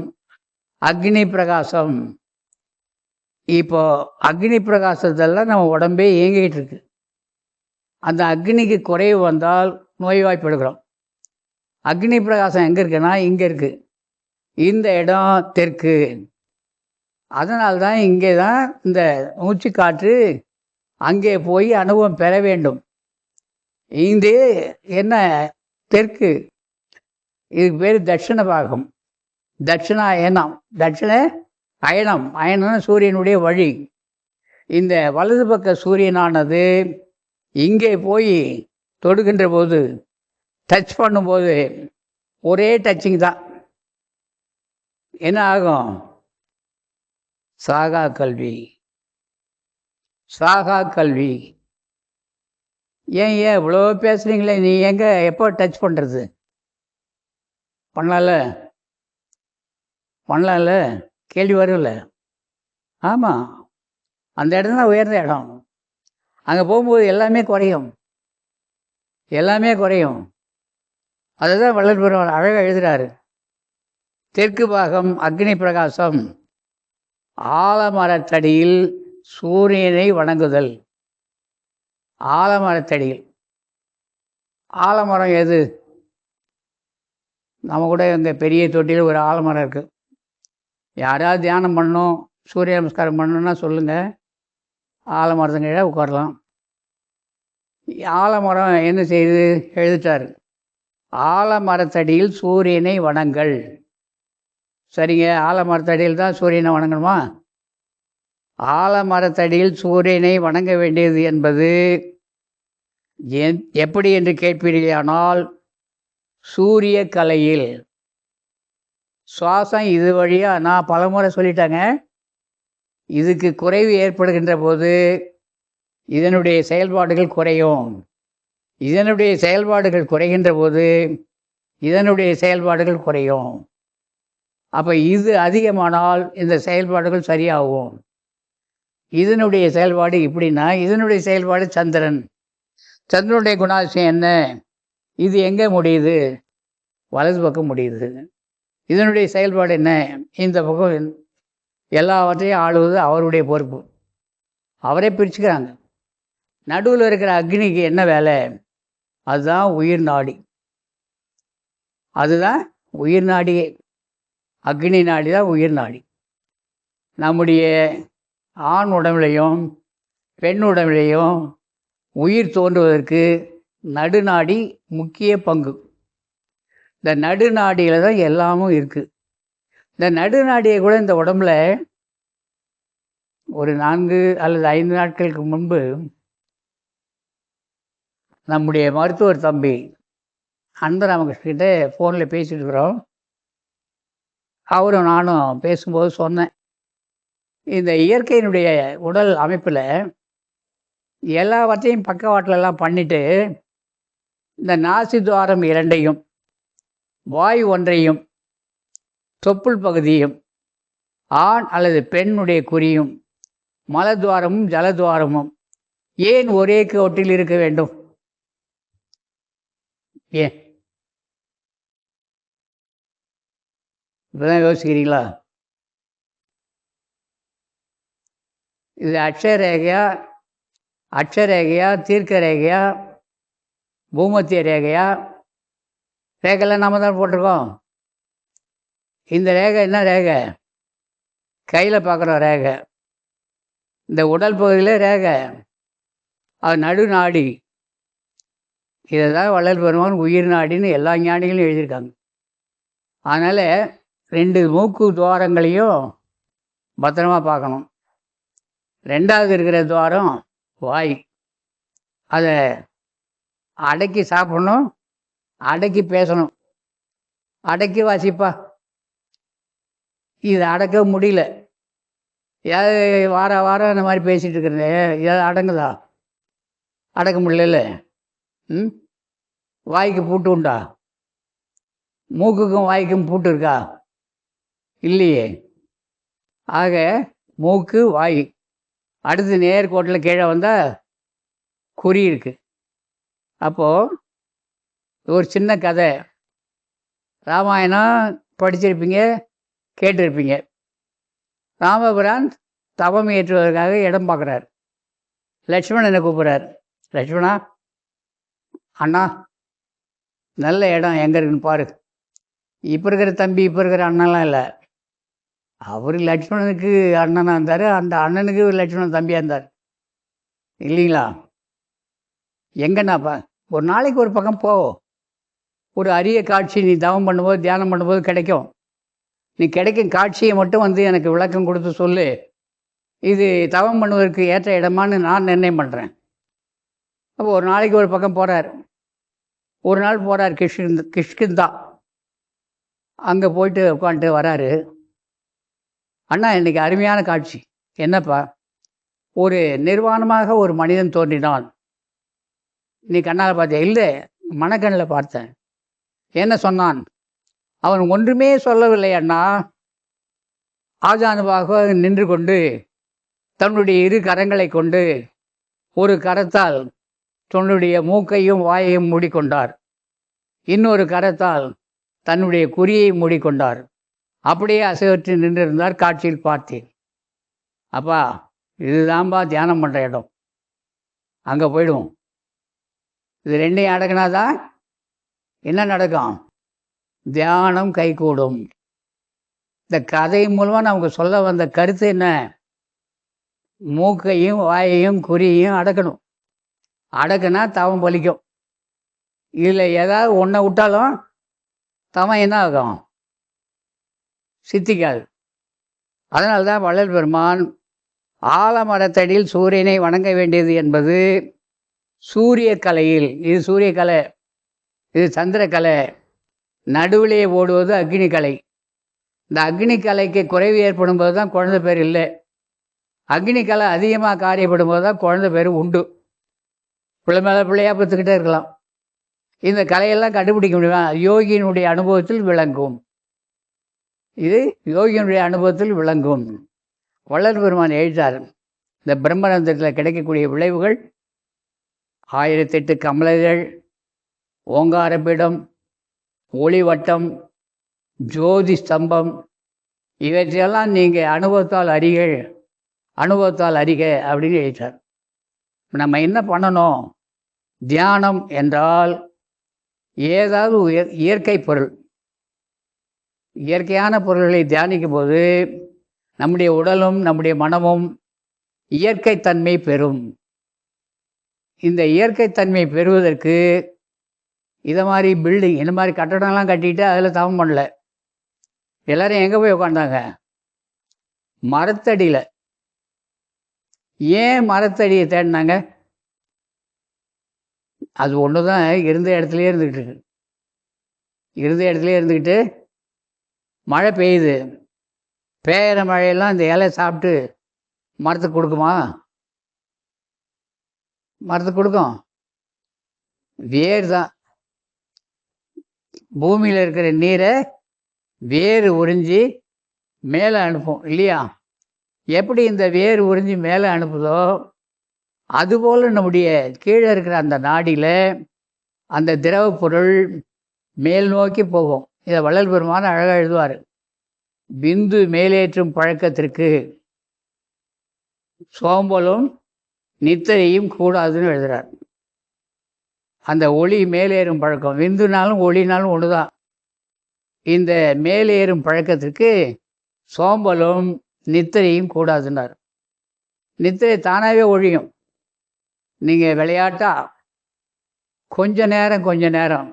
அக்னி பிரகாசம். இப்போ அக்னி பிரகாசத்தெல்லாம் நம்ம உடம்பே இயங்கிட்டு இருக்கு. அந்த அக்னிக்கு குறைவு வந்தால் நோய்வாய்ப்படுகிறோம். அக்னி பிரகாசம் எங்கே இருக்குன்னா இங்கே இருக்குது. இந்த இடம் தெற்கு. அதனால்தான் இங்கே தான் இந்த மூச்சு காற்று அங்கே போய் அனுபவம் பெற வேண்டும். இது என்ன? தெற்கு. இதுக்கு பேர் தட்சிண பாகம், தட்சிணாயனம். தட்சிண அயனம், அயனம் சூரியனுடைய வழி. இந்த வலது பக்க சூரியனானது இங்கே போய் தொடுகின்ற போது, டச் பண்ணும்போது ஒரே டச்சிங் தான். என்ன ஆகும்? சாகா கல்வி, சாகா கல்வி. ஏன் இவ்வளோ பேசுகிறீங்களே, நீ எங்கே எப்போ டச் பண்ணுறது? பண்ணலாம்ல, பண்ணலாம்ல, கேள்வி வரும்ல. ஆமாம், அந்த இடம் தான் உயர்ந்த இடம். அங்கே போகும்போது எல்லாமே குறையும், எல்லாமே குறையும். அதை தான் வள்ளல் பெருமான் அழகாக எழுதுகிறாரு. தெற்கு பாகம் அக்னி பிரகாசம், ஆலமரத்தடியில் சூரியனை வணங்குதல். ஆலமரத்தடியில். ஆலமரம் எது? நம்ம கூட இங்கே பெரிய தொட்டியில் ஒரு ஆலமரம் இருக்குது. யாராவது தியானம் பண்ணணும், சூரிய நமஸ்காரம் பண்ணணுன்னா சொல்லுங்கள், ஆலமரத்துங்கிட்ட உட்காரலாம். ஆலமரம் என்ன செய்யுது? எழுதிட்டார், ஆலமரத்தடியில் சூரியனை வணங்கல். சரிங்க, ஆலமரத்தடியில் தான் சூரியனை வணங்கணுமா? ஆலமரத்தடியில் சூரியனை வணங்க வேண்டியது என்பது எப்படி என்று கேட்பீர்களானால், சூரிய கலையில் சுவாசம் இது வழியாக நான் பலமுறை சொல்லிட்டேங்க. இதுக்கு குறைவு ஏற்படுகின்ற போது இதனுடைய செயல்பாடுகள் குறையும். இதனுடைய செயல்பாடுகள் குறைகின்ற போது இதனுடைய செயல்பாடுகள் குறையும். அப்போ இது அதிகமானால் இந்த செயல்பாடுகள் சரியாகும். இதனுடைய செயல்பாடு இப்படின்னா, இதனுடைய செயல்பாடு சந்திரன். சந்திரனுடைய குணாதிசயம் என்ன? இது எங்கே முடியுது? வலது பக்கம் முடியுது. இதனுடைய செயல்பாடு என்ன? இந்த பக்கம். எல்லாவற்றையும் ஆளுவது அவருடைய பொறுப்பு. அவரே பிரிச்சுக்கிறாங்க. நடுவில் இருக்கிற அக்னிக்கு என்ன வேலை? அதுதான் உயிர் நாடி. அதுதான் உயிர் நாடியே. அக்னி நாடி தான் உயிர் நாடி. நம்முடைய ஆண் உடம்புலையும் பெண் உடம்புலையும் உயிர் தோன்றுவதற்கு நடுநாடி முக்கிய பங்கு. இந்த நடுநாடியில் தான் எல்லாமும் இருக்குது. இந்த நடுநாடியை கூட இந்த உடம்புல ஒரு 4 அல்லது 5 நாட்களுக்கு முன்பு நம்முடைய மருத்துவர் தம்பி அன்பராமகிருஷ்ணகிட்ட ஃபோனில் பேசிட்டு இருக்கிறோம். அவரும் நானும் பேசும்போது சொன்னேன், இந்த இயற்கையினுடைய உடல் அமைப்பில் எல்லாவற்றையும் பக்கவாட்டிலெல்லாம் பண்ணிவிட்டு இந்த நாசி துவாரம் 2ஐயும் வாயு 1ஐயும் தொப்புள் பகுதியும் ஆண் அல்லது பெண்ணுடைய குறியும் மலத்வாரமும் ஜலத்வாரமும் ஏன் ஒரே கோட்டில் இருக்க வேண்டும்? ஏன் இப்போதான் யோசிக்கிறீங்களா? இது அட்சரேகையா தீர்க்க ரேகையா பூமத்திய ரேகையா? ரேகைலாம் நம்ம தான் போட்டிருக்கோம். இந்த ரேகை என்ன ரேகை? கையில் பார்க்குற ரேகை. இந்த உடல் பகுதியில் ரேகை, அது நடுநாடி. இதை தான் வள்ளல் பெருமான் உயிர் நாடின்னு எல்லா ஞானிகளும் எழுதியிருக்காங்க. அதனால் 2 மூக்கு துவாரங்களையும் பத்திரமாக பார்க்கணும். 2வது இருக்கிற துவாரம் வாய். அதை அடக்கி சாப்பிடணும், அடக்கி பேசணும். அடக்கி வாசிப்பா, இது அடக்க முடியல. ஏதாவது வாரம் இந்த மாதிரி பேசிகிட்டு இருக்கிறேன், ஏதாவது அடங்குதா? அடக்க முடியல. வாய்க்கு பூட்டு உண்டா? மூக்குக்கும் வாய்க்கும் பூட்டு இருக்கா? இல்லையே. ஆக மூக்கு வாய், அடுத்து நேர்கோட்டில் கீழே வந்தால் குறி இருக்குது. அப்போது ஒரு சின்ன கதை, ராமாயணம் படிச்சிருப்பீங்க, கேட்டிருப்பீங்க. ராமபிரான் தவம் ஏற்றுவதற்காக இடம் பார்க்குறார். லட்சுமணனை கூப்பிட்றார். லட்சுமணா, அண்ணா, நல்ல இடம் எங்கே இருக்குன்னு பாரு. இப்போ இருக்கிற தம்பி, இப்போ இருக்கிற அண்ணன்லாம் இல்லை. அவர் லட்சுமணனுக்கு அண்ணனாக இருந்தார், அந்த அண்ணனுக்கு லட்சுமணன் தம்பியாக இருந்தார் இல்லைங்களா? எங்கன்னாப்பா, ஒரு நாளைக்கு ஒரு பக்கம் போ. ஒரு அரிய காட்சி நீ தவம் பண்ணும்போது தியானம் பண்ணும்போது கிடைக்கும். நீ கிடைக்கும் காட்சியை மட்டும் வந்து எனக்கு விளக்கம் கொடுத்து சொல்லு. இது தவம் பண்ணுவதற்கு ஏற்ற இடமான்னு நான் நிர்ணயம் பண்ணுறேன். அப்போ ஒரு நாளைக்கு ஒரு பக்கம் போகிறார். ஒரு நாள் போகிறார் கிஷ்கிந்தா. அங்கே போயிட்டு உட்காந்துட்டு வராரு. அண்ணா, இன்றைக்கி அருமையான காட்சி. என்னப்பா? ஒரு நிர்வாணமாக ஒரு மனிதன் தோன்றினான். நீ கண்ணால் பார்த்தியா? இல்லை, மனக்கண்ணில் பார்த்தேன். என்ன சொன்னான்? அவன் ஒன்றுமே சொல்லவில்லை அண்ணா. ஆஜானுபாக நின்று கொண்டு தன்னுடைய 2 கரங்களை கொண்டு ஒரு கரத்தால் தன்னுடைய மூக்கையும் வாயையும் மூடிக்கொண்டார், இன்னொரு கரத்தால் தன்னுடைய குறியை மூடிக்கொண்டார். அப்படியே அசைவற்று நின்றிருந்தார். காட்சியில் பார்த்தேன். அப்பா, இதுதான்பா தியானம் பண்ணுற இடம். அங்கே போயிடுவோம். இது 2ஐயும் அடக்கினாதான் என்ன நடக்கும்? தியானம் கைகூடும். இந்த கதை மூலமாக நமக்கு சொல்ல வந்த கருத்து என்ன? மூக்கையும் வாயையும் குறியையும் அடக்கணும். அடக்குனா தவம் பலிக்கும். இதில் ஏதாவது ஒன்றை விட்டாலும் தவம் என்ன ஆகும்? சித்திக்காது. அதனால தான் வள்ளல் பெருமான் ஆலமரத்தடியில் சூரியனை வணங்க வேண்டியது என்பது சூரிய கலையில், இது சூரியக்கலை, இது சந்திரக்கலை, நடுவிலே ஓடுவது அக்னி கலை. இந்த அக்னி கலைக்கு குறைவு ஏற்படும் போது தான் குழந்தை பேர் இல்லை. அக்னி கலை அதிகமாக காரியப்படும் போது தான் குழந்தை பேர் உண்டு. பிள்ளை மேலே பிள்ளையாக பார்த்துக்கிட்டே இருக்கலாம். இந்த கலையெல்லாம் கண்டுபிடிக்க முடியுமா? யோகியினுடைய அனுபவத்தில் விளங்கும். இது யோகியினுடைய அனுபவத்தில் விளங்கும். வள்ளல் பெருமான் எழுத்தார், இந்த பிரம்மரந்தத்தில் கிடைக்கக்கூடிய விளைவுகள் 1008 கமலைகள், ஓங்காரபீடம், ஒளிவட்டம், ஜோதி ஸ்தம்பம், இவற்றையெல்லாம் நீங்கள் அனுபவத்தால் அறிக அப்படின்னு எழுத்தார். நம்ம என்ன பண்ணணும்? தியானம் என்றால் ஏதாவது இயற்கை பொருள், இயற்கையான பொருள்களை தியானிக்கும் போது நம்முடைய உடலும் நம்முடைய மனமும் இயற்கைத்தன்மை பெறும். இந்த இயற்கைத்தன்மை பெறுவதற்கு இதை மாதிரி பில்டிங், இந்த மாதிரி கட்டடம்லாம் கட்டிட்டு அதில் தவம் பண்ணல. எல்லோரும் எங்கே போய் உட்காந்தாங்க? மரத்தடியில். ஏன் மரத்தடியை தேடினாங்க? அது ஒன்று தான் இருந்த இடத்துலையே இருந்துக்கிட்டு மழை பெய்யுது. பெய்கிற மழையெல்லாம் இந்த இலை சாப்பிட்டு மரத்துக்கு கொடுக்குமா? மரத்துக்கு கொடுக்கும். வேர் தான் பூமியில் இருக்கிற நீரை வேர் உறிஞ்சி மேலே அனுப்பும் இல்லையா? எப்படி இந்த வேர் உறிஞ்சி மேலே அனுப்புதோ அதுபோல் நம்முடைய கீழே இருக்கிற அந்த நாடியில் அந்த திரவ பொருள் மேல் நோக்கி போகும். இதை வள்ளல் பெருமான் அழகாக எழுதுவார். விந்து மேலேற்றும் பழக்கத்திற்கு சோம்பலும் நித்திரையும் கூடாதுன்னு எழுதுகிறார். அந்த ஒளி மேலேறும் பழக்கம், விந்துனாலும் ஒளினாலும் ஒன்று தான். இந்த மேலேறும் பழக்கத்திற்கு சோம்பலும் நித்திரையும் கூடாதுன்னார். நித்திரை தானாகவே ஒழியும். நீங்கள் விளையாட்டா கொஞ்ச நேரம்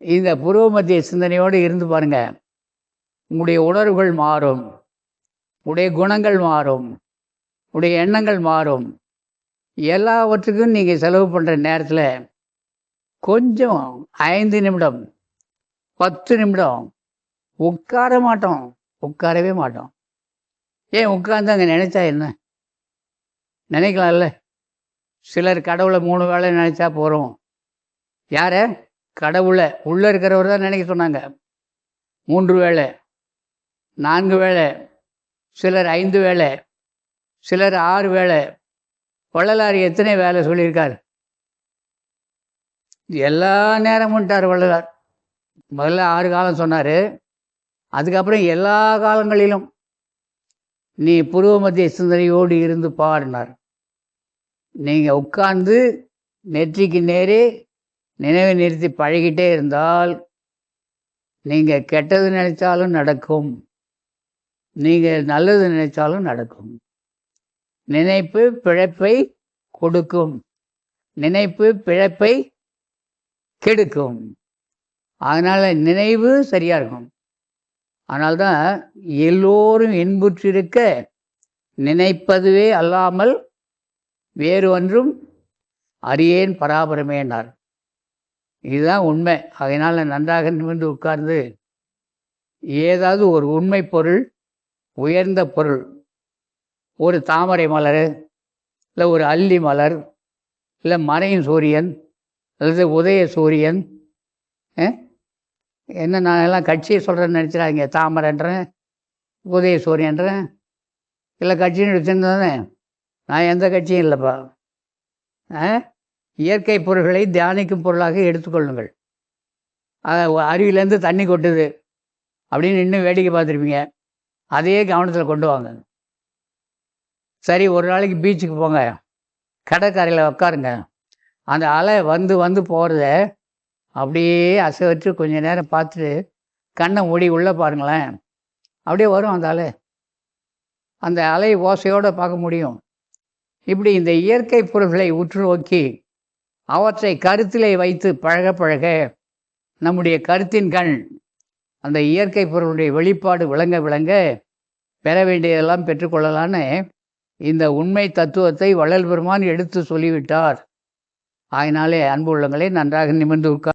இந்த புருவ மத்திய சிந்தனையோடு இருந்து பாருங்கள். உங்களுடைய உணர்வுகள் மாறும், உடைய குணங்கள் மாறும், உடைய எண்ணங்கள் மாறும். எல்லாவற்றுக்கும் நீங்கள் செலவு பண்ணுற நேரத்தில் கொஞ்சம் 5 நிமிடம் 10 நிமிடம் உட்காரவே மாட்டோம். ஏன் உட்கார்ந்து அங்கே நினைச்சா என்ன? நினைக்கலாம்ல. சிலர் கடவுளை 3 வேளை நினைச்சா போகிறோம். யார? கடவுளை உள்ளே இருக்கிறவர் தான் நினைக்க சொன்னாங்க. 3 வேளை, 4 வேளை, சிலர் 5 வேளை, சிலர் 6 வேளை. வள்ளலார் எத்தனை வேலை சொல்லியிருக்கார்? எல்லா நேரமும்ட்டார் வள்ளலார். முதல்ல 6 காலம் சொன்னார். அதுக்கப்புறம் எல்லா காலங்களிலும் நீ புருவ மத்திய சிந்தனையோடு இருந்து பாடினார். நீங்கள் உட்கார்ந்து நெற்றிக்கு நேரே நினைவை நிறுத்தி பழகிட்டே இருந்தால் நீங்கள் கெட்டது நினைச்சாலும் நடக்கும், நீங்கள் நல்லது நினைச்சாலும் நடக்கும். நினைப்பு பிழைப்பை கொடுக்கும், நினைப்பு பிழைப்பை கெடுக்கும். அதனால் நினைவு சரியாக இருக்கும். அதனால்தான் எல்லோரும் இன்புற்றிருக்க நினைப்பதுவே அல்லாமல் வேறு ஒன்றும் அறியேன் பராபரமேனார். இதுதான் உண்மை. அதனால் நன்றாக நிமிர்ந்து உட்கார்ந்து ஏதாவது ஒரு உண்மை பொருள், உயர்ந்த பொருள், ஒரு தாமரை மலர், இல்லை ஒரு அல்லி மலர், இல்லை மறையும் சூரியன், அல்லது உதய சூரியன், என்ன நான் எல்லாம் கட்சியை சொல்கிறேன்னு நினச்சிடாதீங்க. தாமரைன்றேன், உதய சூரியன்றேன், இல்லை கட்சின்னு வச்சுருந்தானே. நான் எந்த கட்சியும் இல்லைப்பா. இயற்கை பொருள்களை தியானிக்கும் பொருளாக எடுத்துக்கொள்ளுங்கள். அருவிலேருந்து தண்ணி கொட்டுது அப்படின்னு இன்னும் வேடிக்கை பார்த்துருப்பீங்க. அதையே கவனத்தில் கொண்டு வாங்க. சரி, ஒரு நாளைக்கு பீச்சுக்கு போங்க, கடற்கரையில் உட்காருங்க. அந்த அலை வந்து போகிறத அப்படியே அசைவற்று கொஞ்சம் நேரம் பார்த்துட்டு கண்ணை மூடி உள்ளே பாருங்களேன். அப்படியே வரும் அந்த அலை. அந்த அலை ஓசையோடு பார்க்க முடியும். இப்படி இந்த இயற்கை பொருள்களை உற்று நோக்கி அவற்றை கருத்திலே வைத்து பழக நம்முடைய கருத்தின் கண் அந்த இயற்கை பொருளுடைய வெளிப்பாடு விளங்க பெற வேண்டியதெல்லாம் பெற்றுக்கொள்ளலான்னு இந்த உண்மை தத்துவத்தை வள்ளல் பெருமான் எடுத்து சொல்லிவிட்டார். அதனாலே அன்பு உள்ளங்களே நன்றாக நிமிர்ந்து உட்கார்.